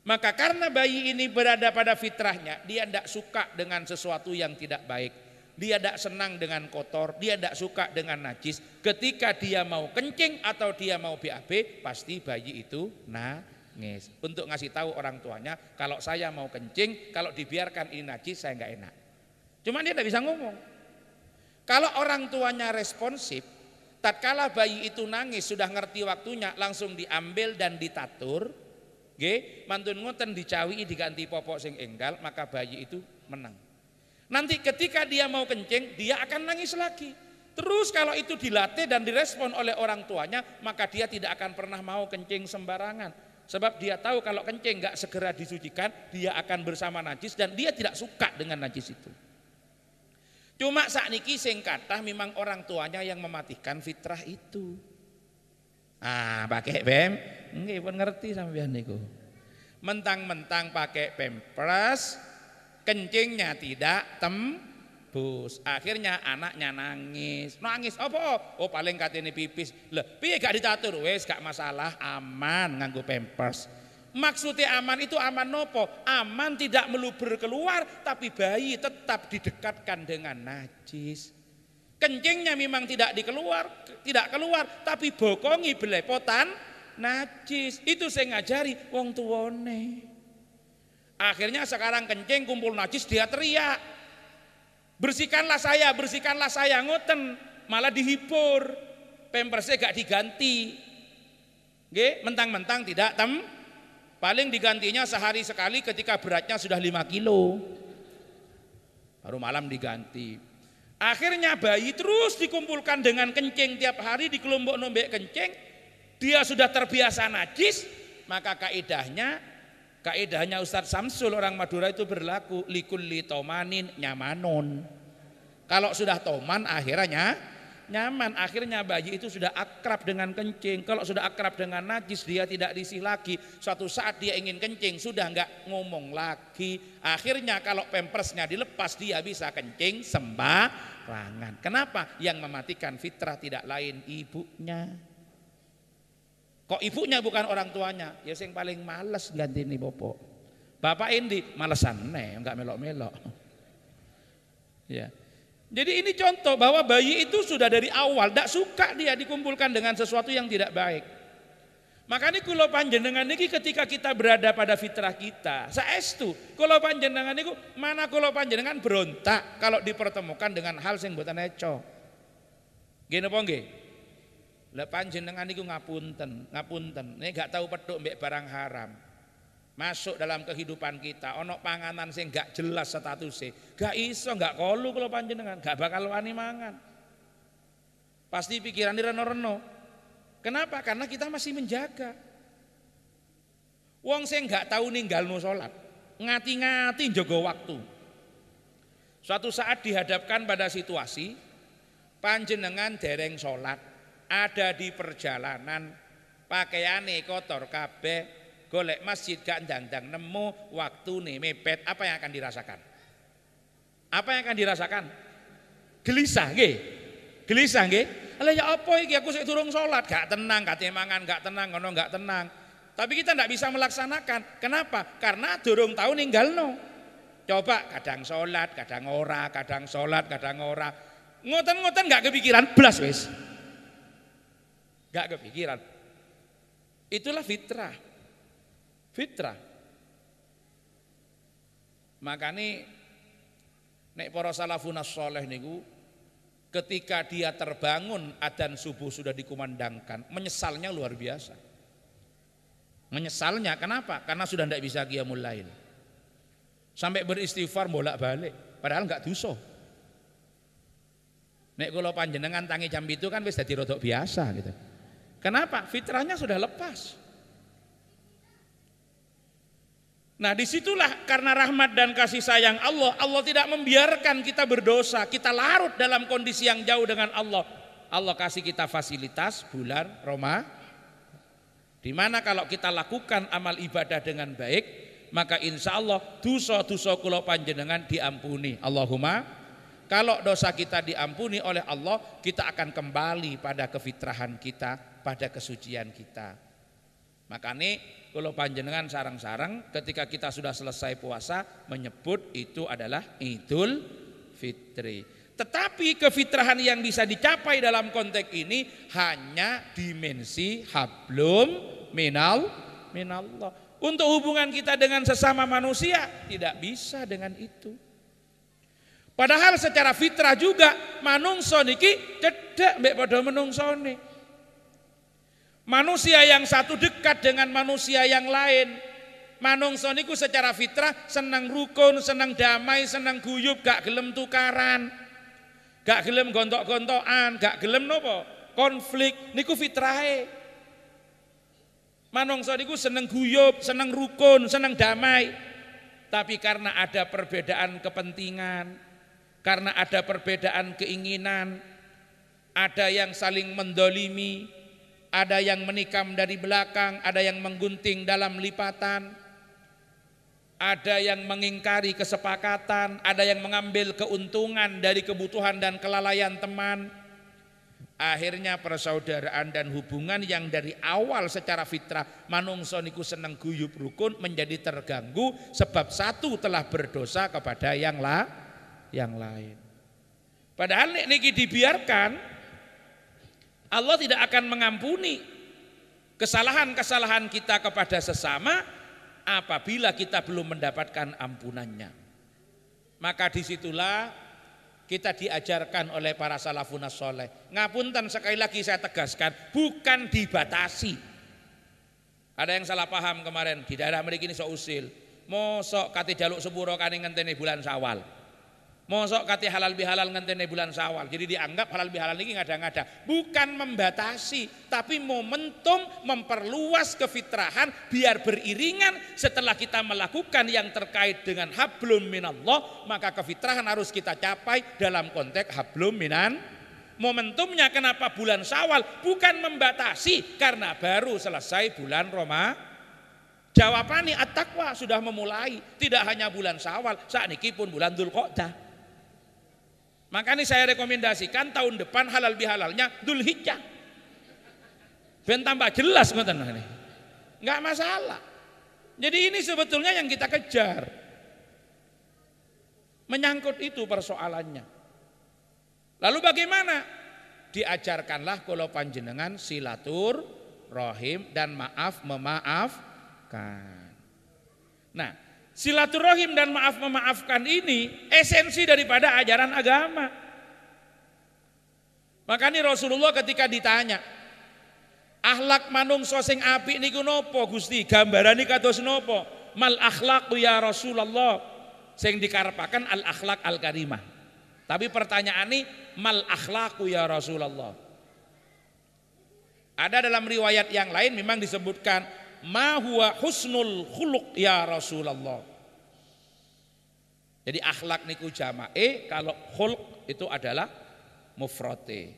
Maka karena bayi ini berada pada fitrahnya, dia tidak suka dengan sesuatu yang tidak baik. Dia tidak senang dengan kotor, dia tidak suka dengan najis. Ketika dia mau kencing atau dia mau BAB, pasti bayi itu nangis. Untuk ngasih tahu orang tuanya, kalau saya mau kencing, kalau dibiarkan ini najis, saya nggak enak. Cuma dia tidak bisa ngomong. Kalau orang tuanya responsif, tatkala bayi itu nangis, sudah ngerti waktunya, langsung diambil dan ditatur. Mantun ngoten dicawi diganti popok sing enggal, maka bayi itu menang. Nanti ketika dia mau kencing, dia akan nangis lagi. Terus kalau itu dilatih dan direspon oleh orang tuanya, maka dia tidak akan pernah mau kencing sembarangan. Sebab dia tahu kalau kencing gak segera disucikan, dia akan bersama najis dan dia tidak suka dengan najis itu. Cuma sakniki sing kathah memang orang tuanya yang mematikan fitrah itu. Pakai pem, nggih pun ngerti sampeyan niku. Mentang-mentang pakai pampers, kencingnya tidak tembus. Akhirnya anaknya nangis. Nangis apa? Oh paling katene pipis. Lah piye gak ditatur? Wis gak masalah, aman nganggo pampers. Maksudnya aman itu aman nopo? Aman tidak meluber keluar, tapi bayi tetap didekatkan dengan najis. Kencingnya memang tidak keluar, tapi bokongi belepotan najis. Itu saya ngajari wong tuwane. Akhirnya sekarang kencing kumpul najis dia teriak, bersihkanlah saya, ngoten, malah dihibur, pampersnya gak diganti, mentang-mentang tidak paling digantinya sehari sekali ketika beratnya sudah 5 kilo, baru malam diganti. Akhirnya bayi terus dikumpulkan dengan kencing tiap hari di kelompok nombek kencing, dia sudah terbiasa najis, maka kaidahnya Ustadz Samsul orang Madura itu berlaku likulli tomanin nyamanon. Kalau sudah toman akhirnya nyaman, akhirnya bayi itu sudah akrab dengan kencing. Kalau sudah akrab dengan najis dia tidak risih lagi. Suatu saat dia ingin kencing sudah enggak ngomong lagi. Akhirnya kalau pampersnya dilepas dia bisa kencing sembarangan. Kenapa? Yang mematikan fitrah tidak lain ibunya. Kok ibunya bukan orang tuanya? Ya sing paling males ganti nih popok. Bapak ini malesan enggak melok-melok. Ya. Jadi ini contoh bahwa bayi itu sudah dari awal tidak suka dia dikumpulkan dengan sesuatu yang tidak baik. Makanya kula panjenengan niki ketika kita berada pada fitrah kita, saestu kula panjenengan niku mana kula panjenengan berontak kalau dipertemukan dengan hal sing mboten eco. Nggih napa nggih? Lah panjenengan niku ngapunten, nek gak tahu pedhuk mbek barang haram. Masuk dalam kehidupan kita, ono panganan sing gak jelas statusnya, gak iso, gak kolu kula panjenengan, gak bakal wani mangan. Pasti pikirannya reno-reno. Kenapa? Karena kita masih menjaga. Wong sing gak tahu ninggalno salat, ngati-ngati njaga waktu. Suatu saat dihadapkan pada situasi panjenengan dereng salat, ada di perjalanan, pakaiane kotor kabeh, golek masjid gak ndang-ndang nemu, waktune mepet, apa yang akan dirasakan? Apa yang akan dirasakan? Gelisah nggih. Gelisah nggih. Lah ya apa iki aku sik durung salat, gak tenang, kate mangan gak tenang, ngono gak tenang. Tapi kita ndak bisa melaksanakan. Kenapa? Karena durung tahu ninggalno. Coba kadang salat, kadang ora, kadang salat, kadang ora. Ngoten-ngoten gak kepikiran blas wis. Gak kepikiran. Itulah fitrah. Fitrah. Makane nek para salafun shalih niku ketika dia terbangun adzan subuh sudah dikumandangkan, menyesalnya luar biasa. Menyesalnya kenapa? Karena sudah tidak bisa qiyamul lail. Sampai beristighfar bolak-balik, padahal enggak dosa. Nek kula panjenengan tangi jam itu kan wis dadi rodok biasa gitu. Kenapa? Fitrahnya sudah lepas. Nah disitulah karena rahmat dan kasih sayang Allah, Allah tidak membiarkan kita berdosa, kita larut dalam kondisi yang jauh dengan Allah. Allah kasih kita fasilitas bulan Ramadan, di mana kalau kita lakukan amal ibadah dengan baik, maka insya Allah dosa-dosa kula panjenengan diampuni. Allahumma, kalau dosa kita diampuni oleh Allah, kita akan kembali pada kefitrahan kita, pada kesucian kita. Makanya kalau panjenengan sarang-sarang ketika kita sudah selesai puasa menyebut itu adalah Idul Fitri. Tetapi kefitrahan yang bisa dicapai dalam konteks ini hanya dimensi hablum minallah. Untuk hubungan kita dengan sesama manusia tidak bisa dengan itu. Padahal secara fitrah juga manungsa niki cedhak mbek padha menungsone. Manusia yang satu dekat dengan manusia yang lain. Manungsa niku secara fitrah senang rukun, senang damai, senang guyub, gak gelem tukaran. Gak gelem gontok-gontokan, gak gelem nopo? Konflik niku fitrahe. Manungsa niku senang guyub, senang rukun, senang damai. Tapi karena ada perbedaan kepentingan, karena ada perbedaan keinginan, ada yang saling mendolimi, ada yang menikam dari belakang, ada yang menggunting dalam lipatan, ada yang mengingkari kesepakatan, ada yang mengambil keuntungan dari kebutuhan dan kelalaian teman. Akhirnya persaudaraan dan hubungan yang dari awal secara fitrah manungsa niku seneng guyub rukun menjadi terganggu sebab satu telah berdosa kepada yang lain. Padahal niki dibiarkan, Allah tidak akan mengampuni kesalahan-kesalahan kita kepada sesama apabila kita belum mendapatkan ampunannya. Maka disitulah kita diajarkan oleh para salafun shalih. Ngapunten sekali lagi saya tegaskan, bukan dibatasi. Ada yang salah paham kemarin di daerah mriki ini sok usil. Mosok kate jaluk sepuro kane ngenteni bulan Syawal. Mosok kate halal bihalal ngenteni bulan Syawal. Jadi dianggap halal bihalal ini ngada-ngada. Bukan membatasi, tapi momentum memperluas kefitrahan biar beriringan setelah kita melakukan yang terkait dengan hablum minallah, maka kefitrahan harus kita capai dalam konteks hablum minan. Momentumnya kenapa bulan Syawal? Bukan membatasi karena baru selesai bulan Ramadan. Jawabannya at-taqwa sudah memulai, tidak hanya bulan Syawal, saat ini pun bulan Dzulqa'dah. Makanya saya rekomendasikan tahun depan halal bihalalnya Dzulhijjah. Ben tambah jelas ngoten nggih. Enggak masalah. Jadi ini sebetulnya yang kita kejar. Menyangkut itu persoalannya. Lalu bagaimana? Diajarkanlah kula panjenengan rahim dan maaf memaafkan. Nah, silaturahim dan maaf memaafkan ini esensi daripada ajaran agama. Makanya Rasulullah ketika ditanya, akhlak manungsa sing apik niku napa Gusti? Gambarane kados napa? Mal akhlaqu ya Rasulullah. Sing dikarepaken al akhlak al karimah. Tapi pertanyaane mal akhlaqu ya Rasulullah. Ada dalam riwayat yang lain memang disebutkan ma huwa husnul khuluq ya Rasulullah. Jadi akhlak niku jama'e, kalau khuluq itu adalah mufrate.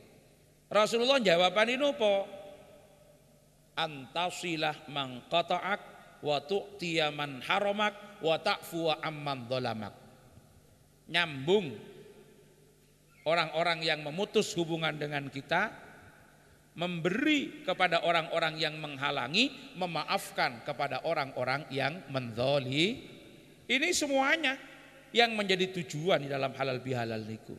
Rasulullah jawabane napa? Antasilah man qata'ak wa tu'tiya man haramak wa ta'fu amman dhalamak. Nyambung orang-orang yang memutus hubungan dengan kita, memberi kepada orang-orang yang menghalangi, memaafkan kepada orang-orang yang mendoli. Ini semuanya yang menjadi tujuan di dalam halal bihalal niku.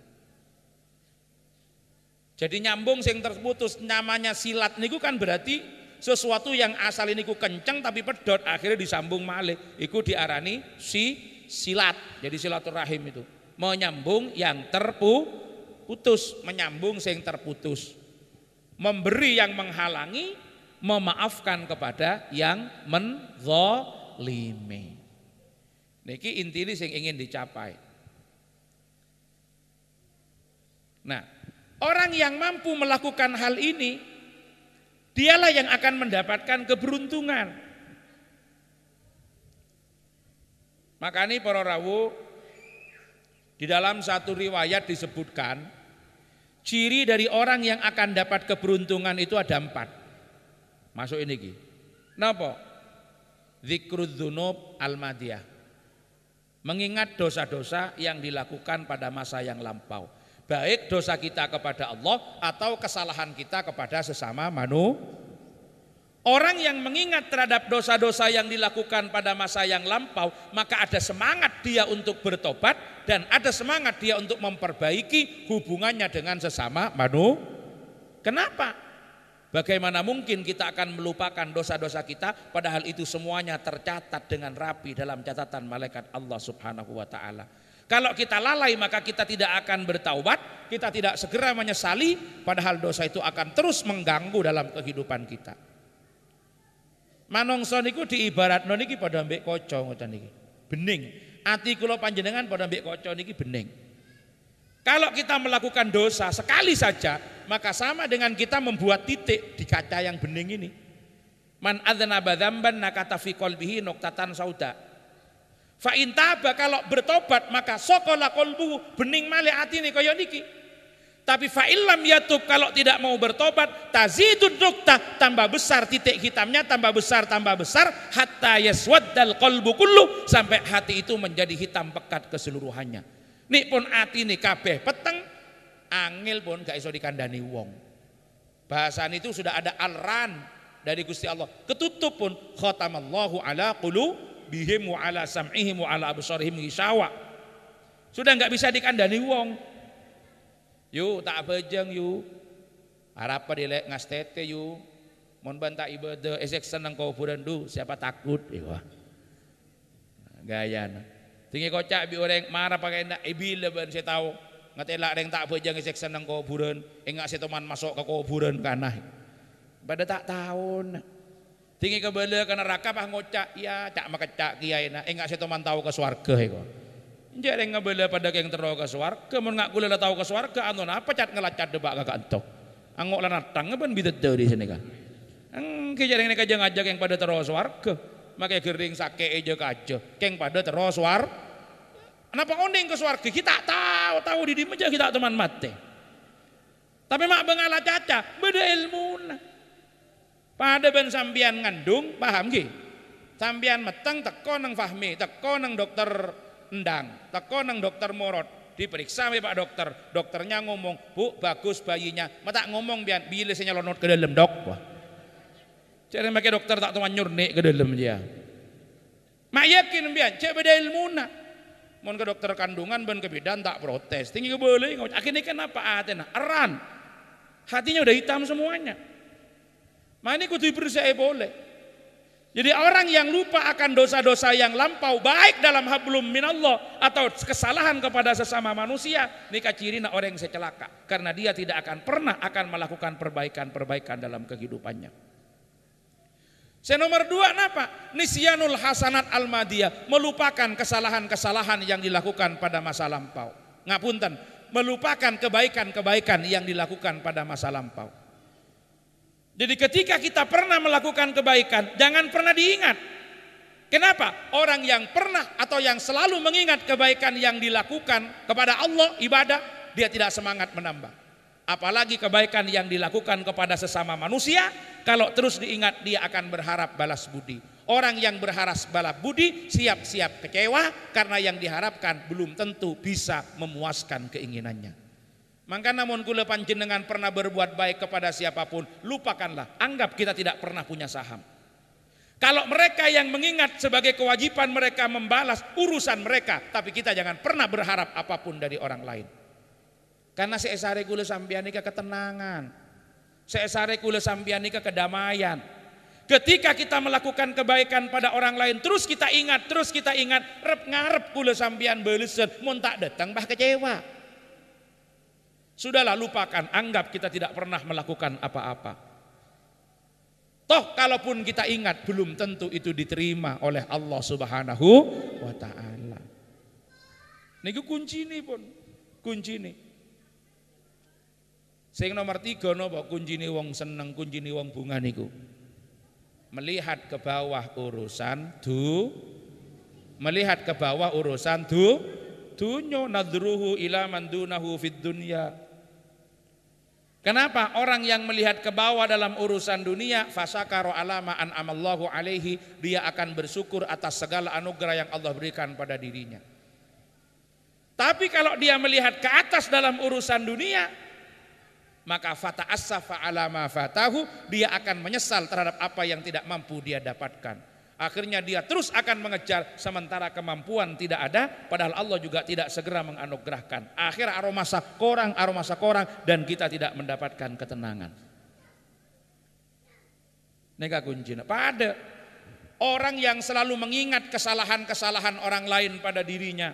Jadi nyambung sing terputus, namanya silat niku kan berarti sesuatu yang asal niku kenceng tapi pedot akhirnya disambung malih. Iku diarani silat. Jadi silaturahim itu menyambung yang terputus, menyambung sing terputus. Memberi yang menghalangi, memaafkan kepada yang menzalimi. Niki intine sing ingin dicapai. Nah, orang yang mampu melakukan hal ini, dialah yang akan mendapatkan keberuntungan. Makanya para rawuh, di dalam satu riwayat disebutkan, ciri dari orang yang akan dapat keberuntungan itu ada 4. Masuk ini ki. Napa? Dzikrudz dzunub al-madiyah. Mengingat dosa-dosa yang dilakukan pada masa yang lampau. Baik dosa kita kepada Allah atau kesalahan kita kepada sesama manusia. Orang yang mengingat terhadap dosa-dosa yang dilakukan pada masa yang lampau, maka ada semangat dia untuk bertobat dan ada semangat dia untuk memperbaiki hubungannya dengan sesama manusia. Kenapa? Bagaimana mungkin kita akan melupakan dosa-dosa kita padahal itu semuanya tercatat dengan rapi dalam catatan malaikat Allah Subhanahu wa taala. Kalau kita lalai maka kita tidak akan bertaubat, kita tidak segera menyesali padahal dosa itu akan terus mengganggu dalam kehidupan kita. Manungsa niku diibaratno niki padha mbek kaca ngoten niki. Bening. Ati kula panjenengan padha mbek kaca niki bening. Kalau kita melakukan dosa sekali saja, maka sama dengan kita membuat titik di kaca yang bening ini. Man adzanaba dzamban nakata fi qalbihi nuqtatan sauda. Fa in taba, kalau bertobat maka saqala qalbuhu, bening malih atine kaya niki. Tapi fa illam yatub, kalau tidak mau bertobat, tazidud nuqtah, tambah besar titik hitamnya, tambah besar hatta yaswaddal qalbu kullu, sampai hati itu menjadi hitam pekat keseluruhannya. Nik pun atine kabeh peteng, angel pun gak iso dikandani wong. Bahasan itu sudah ada alran dari Gusti Allah. Ketutup pun khatamallahu ala qulubihim wa ala sam'ihim wa ala absarihim ghishawa. Sudah enggak bisa dikandani wong. Yu tak bejeng yu. Harap dilek ngastete yu. Mon banta ibadah esek seneng kuburan du, siapa takut iwa. Gayana. Tinggi kocak bi orang marah pakai nak ibile ben saya tahu. Ngatela reng tak bejeng esek seneng kuburan, enggak si teman masuk ke kuburan kanah. Pada tak tahu. Tinggi kebele ke neraka pah ngocak, ya cak makecak kiai na, enggak si teman tahu ke swarga iko. Jadi ngebele pada yang terlalu ke swarga, mun ngak kula tahu ke swarga, anu apa cat ngelacat debak kakak entok. Angok lan natang ben bidete di sini kan. Kejareng nek aja ngajak yang pada terus swarga. Makai gering sake eja kaja, keng pada terus war. Kenapa ondeng ke swarga? Kita tahu di meja kita teman mate. Tapi mak bengala caca, beda ilmu. Pada ben sambian ngandung, paham ki? Sambian meteng teko nang fahmi, teko nang dokter endang, teko nang dokter morot. Diperiksa ya Pak dokter, dokternya ngomong, bu bagus bayinya. Matak ngomong biar bila saya nyelonot ke dalam dok. Wah. Jadi makai dokter tak teman nyurnik ke dalam dia. Mak yakin biar cek beda ilmu na. Mon ke dokter kandungan ben kebidan tak protes. Tinggi ke boleh. Akhirnya kenapa atena? Eran. Hatinya udah hitam semuanya. Mani kudu bersih boleh. Jadi orang yang lupa akan dosa-dosa yang lampau baik dalam hablum minallah atau kesalahan kepada sesama manusia, nikah cirina orang yang celaka karena dia tidak akan pernah akan melakukan perbaikan-perbaikan dalam kehidupannya. Nomor 2 napa? Nisyanul hasanat al-madiyah, melupakan kesalahan-kesalahan yang dilakukan pada masa lampau. Ngapunten, melupakan kebaikan-kebaikan yang dilakukan pada masa lampau. Jadi ketika kita pernah melakukan kebaikan, jangan pernah diingat. Kenapa? Orang yang pernah atau yang selalu mengingat kebaikan yang dilakukan kepada Allah, ibadah, dia tidak semangat menambah. Apalagi kebaikan yang dilakukan kepada sesama manusia, kalau terus diingat dia akan berharap balas budi. Orang yang berharap balas budi siap-siap kecewa karena yang diharapkan belum tentu bisa memuaskan keinginannya. Maka namun kula panjenengan pernah berbuat baik kepada siapapun, lupakanlah, anggap kita tidak pernah punya saham. Kalau mereka yang mengingat sebagai kewajiban mereka membalas urusan mereka, tapi kita jangan pernah berharap apapun dari orang lain. Karena seesare kula sampeyan nika ketenangan. Seesare kula sampeyan nika kedamaian. Ketika kita melakukan kebaikan pada orang lain, terus kita ingat, rep ngarep kula sampeyan belesen, mun tak datang bah kecewa. Sudahlah, lupakan, anggap kita tidak pernah melakukan apa-apa. Toh kalaupun kita ingat, belum tentu itu diterima oleh Allah Subhanahu wa ta'ala. Niku kunci ini pun, kunci ini. Sing nomor 3 napa kuncine wong seneng, kuncine wong bunga niku. Melihat ke bawah urusan melihat ke bawah urusan dunya, nadruhu ila man dunahu fid dunya. Kenapa orang yang melihat ke bawah dalam urusan dunia, fasakara alama an'amallahu alaihi, dia akan bersyukur atas segala anugerah yang Allah berikan pada dirinya. Tapi kalau dia melihat ke atas dalam urusan dunia, maka fata'assafa ala ma fatahu, dia akan menyesal terhadap apa yang tidak mampu dia dapatkan. Akhirnya dia terus akan mengejar sementara kemampuan tidak ada, padahal Allah juga tidak segera menganugerahkan. Akhir aromasa korang dan kita tidak mendapatkan ketenangan. Neka kuncinya. Pada orang yang selalu mengingat kesalahan-kesalahan orang lain pada dirinya,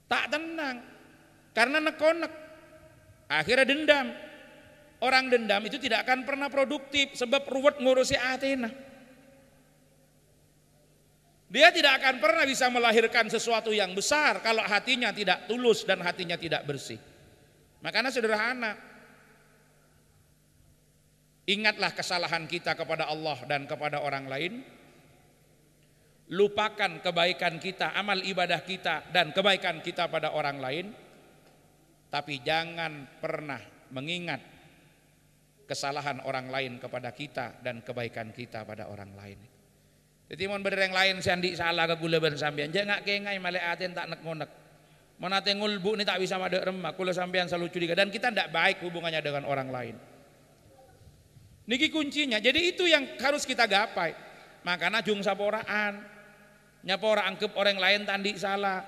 tak tenang karena nekonek, akhirnya dendam. Orang dendam itu tidak akan pernah produktif sebab ruwet ngurusi hatinya. Dia tidak akan pernah bisa melahirkan sesuatu yang besar kalau hatinya tidak tulus dan hatinya tidak bersih. Makanya sederhana. Ingatlah kesalahan kita kepada Allah dan kepada orang lain. Lupakan kebaikan kita, amal ibadah kita dan kebaikan kita pada orang lain. Tapi jangan pernah mengingat kesalahan orang lain kepada kita dan kebaikan kita pada orang lain. Jadi mon bereng lain sandi salah ke kula ben sampean, jangan kengai malek aten tak nek-nek. Menate ngulbu ni tak bisa madek remak, kula sampean selalu curiga dan kita tidak baik hubungannya dengan orang lain. Niki kuncinya. Jadi itu yang harus kita gapai. Makanya jung saporaan, nyapora angkep orang lain tandi salah.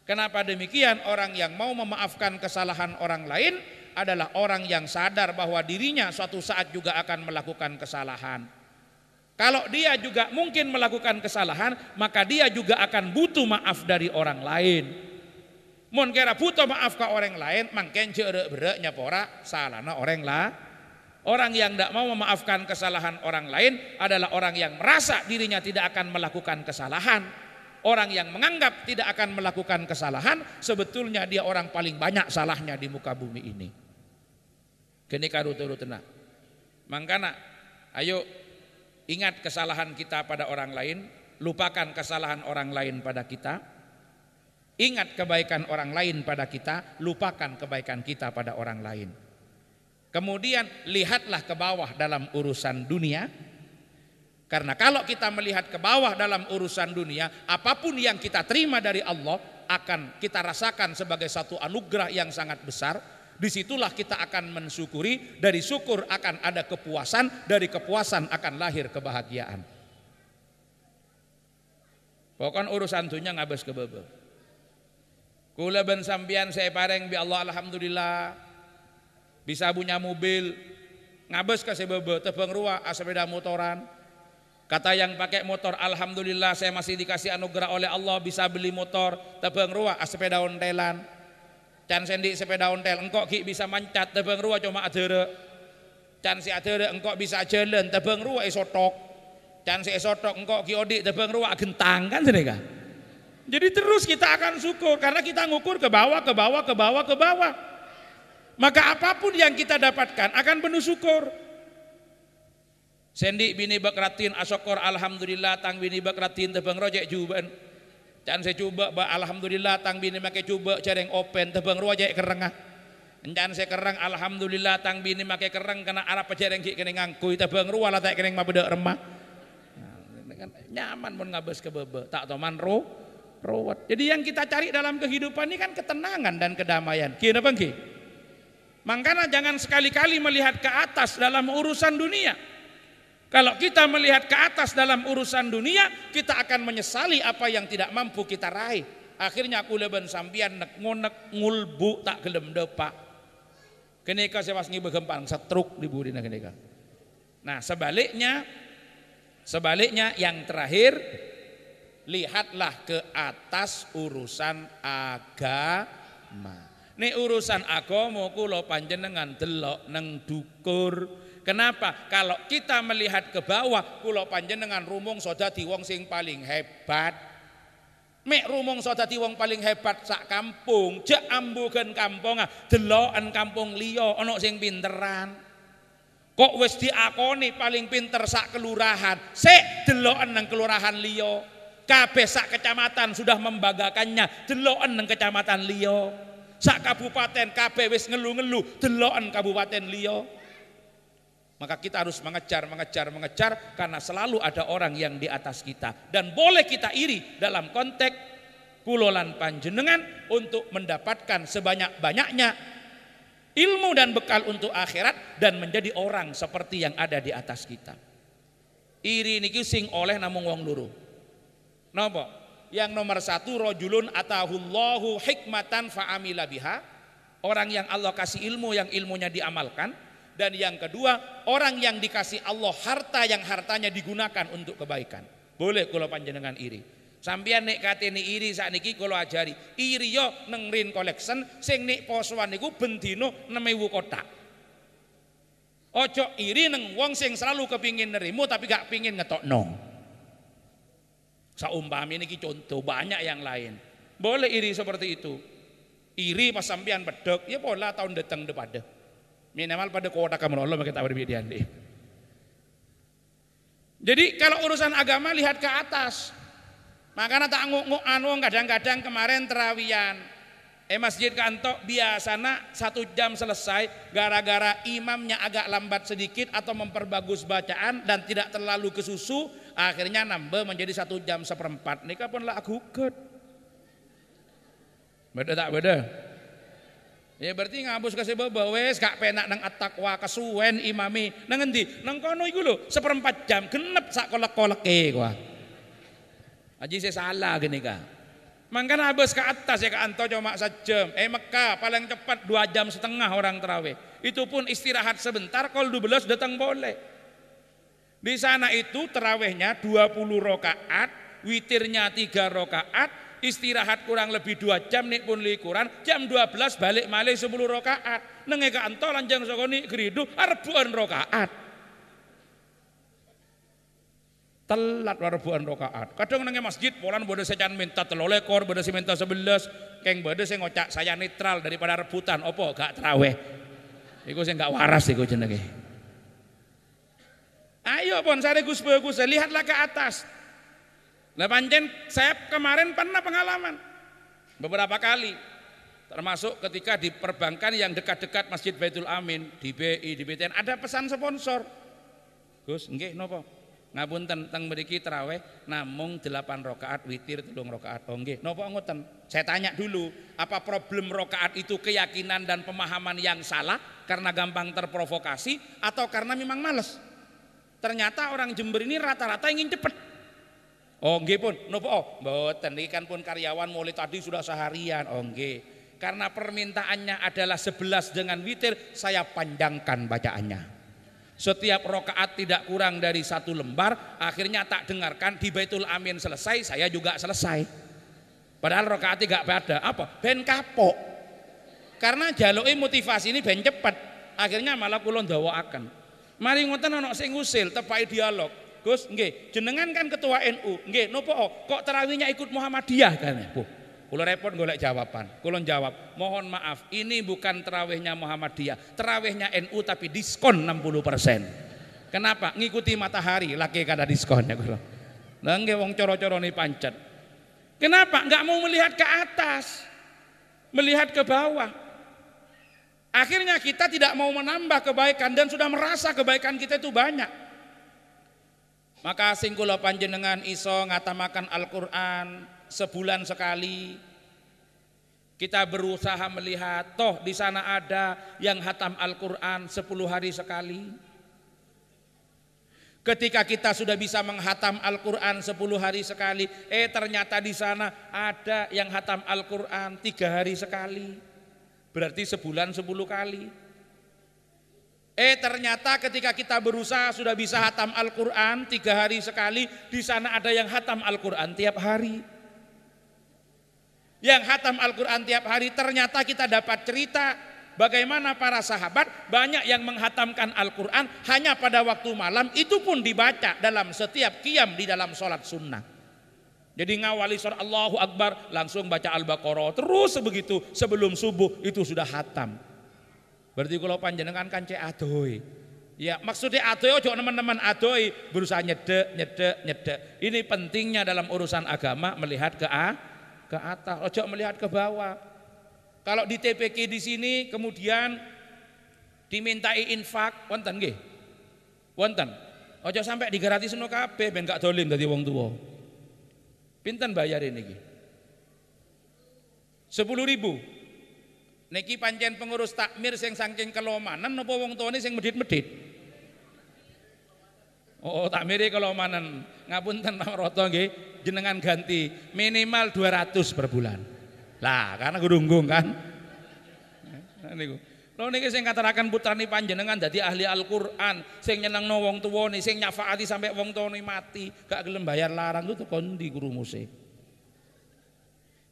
Kenapa demikian? Orang yang mau memaafkan kesalahan orang lain adalah orang yang sadar bahwa dirinya suatu saat juga akan melakukan kesalahan. Kalau dia juga mungkin melakukan kesalahan, maka dia juga akan butuh maaf dari orang lain. Mun kira butuh maaf ke orang lain, mangken ceureuh-beureuh nyapora salahna orang lah. Orang yang tidak mau memaafkan kesalahan orang lain adalah orang yang merasa dirinya tidak akan melakukan kesalahan. Orang yang menganggap tidak akan melakukan kesalahan, sebetulnya dia orang paling banyak salahnya di muka bumi ini. Kini karut-rutna. Mangkana, ayo ingat kesalahan kita pada orang lain, lupakan kesalahan orang lain pada kita. Ingat kebaikan orang lain pada kita, lupakan kebaikan kita pada orang lain. Kemudian lihatlah ke bawah dalam urusan dunia. Karena kalau kita melihat ke bawah dalam urusan dunia, apapun yang kita terima dari Allah akan kita rasakan sebagai satu anugerah yang sangat besar. Disitulah kita akan mensyukuri, dari syukur akan ada kepuasan, dari kepuasan akan lahir kebahagiaan. Pokoknya urusan dunia ngabes kebebe. Kula ben sampian saya pareng bi Allah alhamdulillah bisa punya mobil, ngabes kasih bebe, tebeng ruah, sepeda motoran. Kata yang pakai motor, alhamdulillah saya masih dikasih anugerah oleh Allah bisa beli motor, tebeng ruah, sepeda ontelan. Can sendi sepeda ontel, engkau ki bisa mancat, tebeng ruah cuma adere. Can si adere engkau bisa jalan, tebeng ruah isotok. Can si isotok engkau ki odik, tebeng ruah gentang kan sedeka. Jadi terus kita akan syukur karena kita ngukur ke bawah, ke bawah, ke bawah, ke bawah. Maka apapun yang kita dapatkan akan penuh syukur. Sendi bini bakratin asokor alhamdulillah tang bini bakratin tebeng rojek juban. Can saya coba alhamdulillah tang bini make coba cereng open tebeng rojek kerengah. Can saya kereng alhamdulillah tang bini make kereng kena arab cereng ki kene ngangkui tebeng ruah lah tak kene mabedek remah. Nyaman pun ngabes ke bebe tak toman rawat. Jadi yang kita cari dalam kehidupan ini kan ketenangan dan kedamaian. Kira apa ki? Makanya jangan sekali-kali melihat ke atas dalam urusan dunia. Kalau kita melihat ke atas dalam urusan dunia, kita akan menyesali apa yang tidak mampu kita raih. Akhirnya aku leben sampian nek ngonek ngulbu tak gelem depak. Kenika sewas ngibe gempang setruk di burina kenika. Nah, sebaliknya yang terakhir, lihatlah ke atas urusan agama. Nih urusan agama kula panjenengan delok neng dukur. Kenapa? Kalau kita melihat ke bawah, kula panjenengan rumangsa dadi wong sing paling hebat. Mek rumangsa dadi wong paling hebat sak kampung, jek ambugen kampunga, deloken kampung liya ana sing pinteran. Kok wis diakoni paling pinter sak kelurahan, sik deloken nang kelurahan liya. Kabeh sak kecamatan sudah membanggakannya, deloken nang kecamatan liya. Sak kabupaten kabeh wis ngelu-ngelu, deloken kabupaten liya. Maka kita harus mengejar karena selalu ada orang yang di atas kita. Dan boleh kita iri dalam konteks kulolan panjenengan untuk mendapatkan sebanyak-banyaknya ilmu dan bekal untuk akhirat dan menjadi orang seperti yang ada di atas kita. Iri niki sing oleh namung wong loro. Napa? Yang nomor satu, rajulun atahullahu hikmatan fa'amila biha. Orang yang Allah kasih ilmu yang ilmunya diamalkan. Dan yang kedua, orang yang dikasih Allah harta yang hartanya digunakan untuk kebaikan. Boleh kula panjenengan iri. Sampeyan nek katene iri sakniki kula ajari. Iri yo neng Rin Collection sing nek posoan niku bendino 6.000 kotak. Ojo iri neng wong sing selalu kepingin nerimu tapi gak pingin ngetokno. Saumpami niki contoh, banyak yang lain. Boleh iri seperti itu. Iri pas sampeyan bedek, ya pola tahun datang depada. Minimal pada kota kamu Allah kita berbeda deh. Jadi kalau urusan agama lihat ke atas. Makanya tak nguk anu kadang-kadang kemarin terawian. Masjid kantok biasanya 1 jam selesai gara-gara imamnya agak lambat sedikit atau memperbagus bacaan dan tidak terlalu kesusu, akhirnya nambah menjadi 1 jam seperempat. Nika pun lah aku gugat. Beda tak beda? Ya berarti ngabus kasih bawa wes gak penak nang at-taqwa kesuwen imami nang endi nang kono iku lho 1/4 jam genep sak kolek-koleke kuwi. Aji saya salah gini ka. Mangkana habis ke atas ya ke anto cuma sejam. Mekah paling cepat 2,5 jam orang tarawih. Itu pun istirahat sebentar kalau 12 datang boleh. Di sana itu tarawihnya 20 rakaat, witirnya 3 rakaat. Istirahat kurang lebih 2 jam nek pun likuran jam 12 balik malih 10 rakaat neng eka anto lanjang sokoni geridu rebuan rakaat telat rebuan rakaat kadang neng masjid polan bodo secan minta 3 lekor bodo si minta 11 keng bodo saya ngocak saya netral daripada rebutan opo gak terawih iku saya gak waras iku jenenge ayo pon sare gus bagus lihatlah ke atas. Nah pancen saya kemarin pernah pengalaman beberapa kali termasuk ketika di perbankan yang dekat-dekat Masjid Baitul Amin di BI, di BTN ada pesan sponsor Gus nggih napa ngapunten teng mriki tarawih namung 8 rakaat witir 3 rakaat oh nggih napa ngoten saya tanya dulu apa problem rakaat itu keyakinan dan pemahaman yang salah karena gampang terprovokasi atau karena memang males ternyata orang Jember ini rata-rata ingin cepat. Oh nggih pun, nopo mboten iki kan pun karyawan mulai tadi sudah seharian. Oh nggih. karena permintaannya adalah 11 dengan witir, saya panjangkan bacaannya. Setiap rakaat tidak kurang dari 1 lembar. Akhirnya tak dengarkan di Baitul Amin selesai, saya juga selesai. Padahal rakaat gak pada apa? Ben kapok. Karena jaluke motivasi ini ben cepet. Akhirnya malah kula ndawakaken. Mari ngoten ana sing ngusil tepake dialog. Gus, nggih, jenengan kan ketua NU. Nggih, nopo kok tarawihnya ikut Muhammadiyah kan? Kula repot golek jawaban. Kula jawab, "Mohon maaf, ini bukan tarawihnya Muhammadiyah, tarawihnya NU tapi diskon 60%. Kenapa? Ngikuti matahari, laki kada diskonnya kula. Lah nggih wong coro-corone pancet. Kenapa? Enggak mau melihat ke atas. Melihat ke bawah. Akhirnya kita tidak mau menambah kebaikan dan sudah merasa kebaikan kita itu banyak. Maka sing kula panjenengan iso ngatamaken Al-Qur'an sebulan sekali. Kita berusaha melihat toh di sana ada yang hatam Al-Qur'an 10 hari sekali. Ketika kita sudah bisa menghatam Al-Qur'an 10 hari sekali, ternyata di sana ada yang hatam Al-Qur'an 3 hari sekali. Berarti sebulan 10 kali. Ternyata ketika kita berusaha sudah bisa hatam Al-Qur'an 3 hari sekali, di sana ada yang hatam Al-Qur'an tiap hari. Yang hatam Al-Qur'an tiap hari, ternyata kita dapat cerita bagaimana para sahabat banyak yang menghatamkan Al-Qur'an hanya pada waktu malam, itu pun dibaca dalam setiap qiyam di dalam sholat sunnah. Jadi ngawali surah Allahu Akbar langsung baca Al-Baqarah, terus begitu sebelum subuh itu sudah hatam. Berarti kalau panjenengan kan cek adoy. Ya, maksudnya adoy ojo teman-teman adoy berusaha nyedek. Ini pentingnya dalam urusan agama melihat ke atas, ojo melihat ke bawah. Kalau di TPQ di sini kemudian dimintai infak, wonten nggih? Wonten. Ojo sampai digaratisno kabeh ben gak dolim dadi wong tuwa. Pinten bayar ini iki? 10.000. Niki pancen pengurus takmir sing saking kelomanan napa wong tuane sing medhit-medhit? Oh, takmire kelomanan. Ngapunten Pak Roto nggih, jenengan ganti minimal 200 per bulan. Lah, karena gurunggung kan. Niku. Lho niki sing kateraken putrane panjenengan dadi ahli Al-Qur'an, sing nyenengno wong tuwane, sing nyafaati sampai wong tuwane mati, gak gelem bayar larang itu kon ndi krumuse.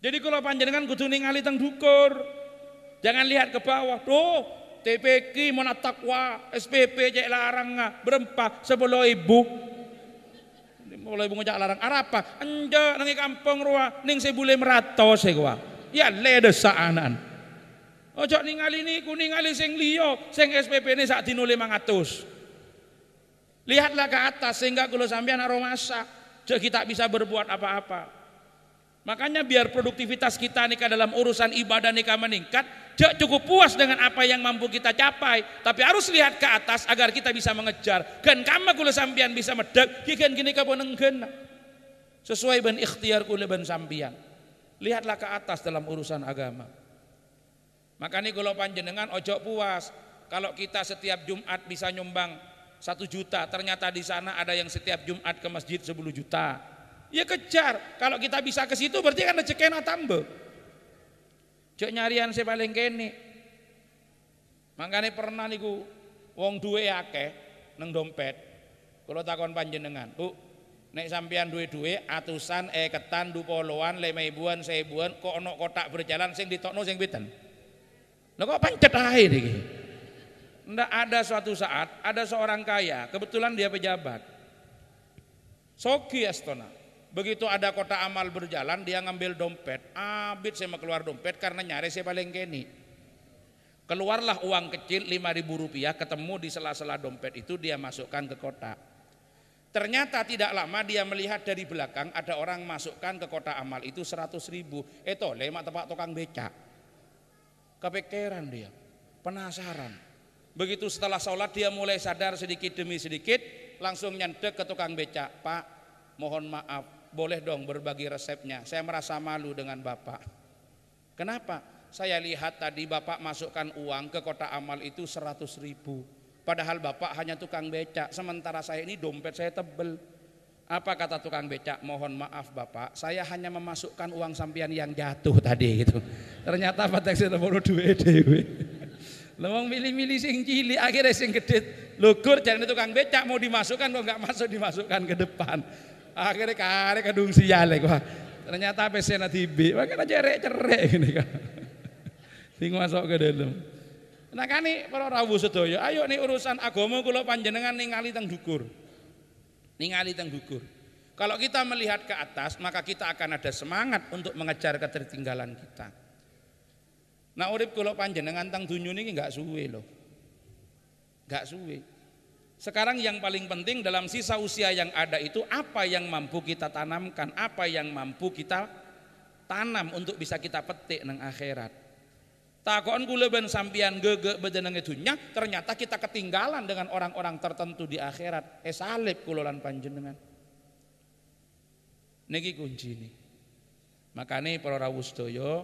Jadi kalau panjenengan kudu ningali teng dukur. Jangan lihat ke bawah. Tuh, TPQ Monat Takwa, SPP cek larang berempat 10.000. 10.000 ngejak larang arapa? Enjak nangi kampung ruah ning sebule meratos e kuwi. Ya le desaanan. Ojo ningali niku, ningali sing liya, sing SPP-ne sak dino 500. Lihatlah ke atas sehingga kula sampeyan ora masak, kita bisa berbuat apa-apa. Makanya biar produktivitas kita nih dalam urusan ibadah nih meningkat, jangan cukup puas dengan apa yang mampu kita capai, tapi harus lihat ke atas agar kita bisa mengejar. Kan kama kula sampeyan bisa medek, kikan gini kaponengkeun. Sesuai ben ikhtiar kula ben sampeyan. Lihatlah ke atas dalam urusan agama. Makanya kalau panjenengan ojo puas kalau kita setiap Jumat bisa nyumbang 1 juta, ternyata di sana ada yang setiap Jumat ke masjid 10 juta. Ya kejar, kalau kita bisa ke situ berarti kan rezekina tambah. Cek nyarian saya paling kene. Makanya pernah niku wong duwe akeh nang dompet. Kalau takon panjenengan, Bu, nek sampean duwe atusan ketan du poloan 5.000-an 1.000-an kok ono kotak berjalan sing ditokno sing pinten? Lah kok pancet ae niki. Ndak ada suatu saat ada seorang kaya, kebetulan dia pejabat. Sogi astona. Begitu ada kotak amal berjalan, dia ngambil dompet. Abid saya mau keluar dompet karena nyari saya paling keni. Keluarlah uang kecil 5.000 rupiah, ketemu di sela-sela dompet itu, dia masukkan ke kotak. Ternyata tidak lama dia melihat dari belakang ada orang masukkan ke kotak amal itu 100.000. Lemak tepak tukang becak. Kepikiran dia, penasaran. Begitu setelah sholat dia mulai sadar sedikit demi sedikit, langsung nyendek ke tukang becak. Pak, mohon maaf, boleh dong berbagi resepnya, saya merasa malu dengan Bapak. Kenapa? Saya lihat tadi Bapak masukkan uang ke kotak amal itu 100.000, padahal Bapak hanya tukang becak, sementara saya ini dompet saya tebel. Apa kata tukang becak? Mohon maaf Bapak, saya hanya memasukkan uang sampean yang jatuh tadi gitu. Ternyata patek nomor duwe dhewe. Lewong milih-milih sing cilik akhirnya sing gede lugur jadi tukang becak mau dimasukkan kok nggak masuk dimasukkan ke depan. Akhirnya kare kadung sial wah. Ternyata pesena tibi, makanya cerek-cerek gini kan. Sing masuk ke dalam. Nah kani para rawuh sedaya, ayo nih urusan agama kula panjenengan ningali teng dhukur. Ningali teng dhukur. Kalau kita melihat ke atas, maka kita akan ada semangat untuk mengejar ketertinggalan kita. Nah urip kula panjenengan teng dunya niki enggak suwe loh. Enggak suwe. Sekarang yang paling penting dalam sisa usia yang ada itu apa yang mampu kita tanamkan, apa yang mampu kita tanam untuk bisa kita petik nang akhirat. Takon kula ben sampeyan gegek bejenenge dunya, ternyata kita ketinggalan dengan orang-orang tertentu di akhirat. Salib kula lan panjenengan. Niki kuncine. Makane para rawuh sedaya,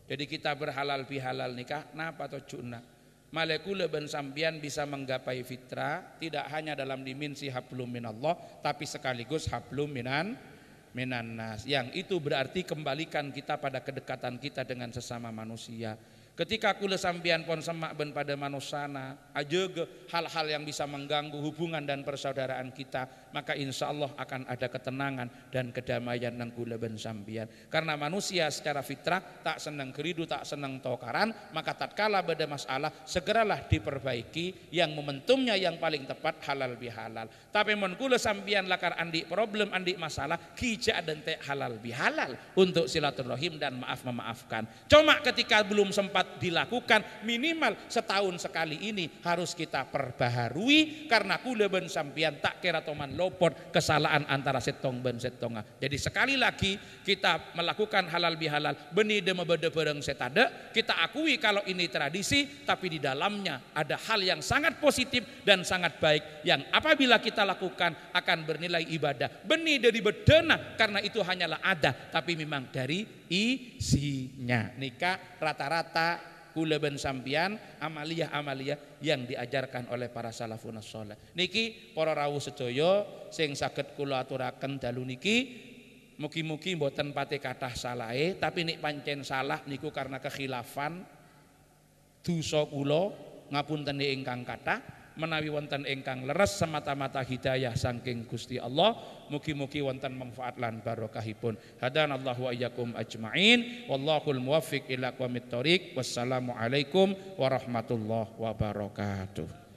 jadi kita berhalal bihalal nikah napa tojuna? Malekula ben sampeyan bisa menggapai fitrah tidak hanya dalam dimensi hablum minallah tapi sekaligus hablum minan nas. Yang itu berarti kembalikan kita pada kedekatan kita dengan sesama manusia. Ketika kula sampeyan pon semak ben pada manusana aja hal-hal yang bisa mengganggu hubungan dan persaudaraan kita, maka insya Allah akan ada ketenangan dan kedamaian nang kula ben sampeyan. Karena manusia secara fitrah tak senang keridu, tak senang tokaran, maka tatkala ada masalah segeralah diperbaiki, yang momentumnya yang paling tepat halal bihalal. Tapi mun kula sampeyan lakar andi problem, andi masalah, kijak dan te halal bihalal untuk silaturahim dan maaf memaafkan. Cuma ketika belum sempat dilakukan, minimal setahun sekali ini harus kita perbaharui, karena kula ben sampeyan tak kira toman lopot kesalahan antara setong ben setonga. Jadi sekali lagi kita melakukan halal bihalal beni de mebede bareng setade, kita akui kalau ini tradisi tapi di dalamnya ada hal yang sangat positif dan sangat baik yang apabila kita lakukan akan bernilai ibadah. Beni dari bedena karena itu hanyalah ada, tapi memang dari isinya. Nikah rata-rata kula ben sampeyan amaliyah-amaliyah yang diajarkan oleh para salafun shalih. Niki para rawuh sedaya sing saged kula aturaken dalu niki, mugi-mugi mboten pate kathah salahe, tapi nek pancen salah niku karena kekhilafan dosa kula, ngapunten ingkang kathah. Menawi wonten ingkang leres semata-mata hidayah saking Gusti Allah, mugi-mugi wonten manfaat lan barokahipun. Hadanallahu wa iyyakum ajmain, wallahul muwaffiq ila aqwamit thoriq. Wassalamu alaikum warahmatullahi wabarakatuh.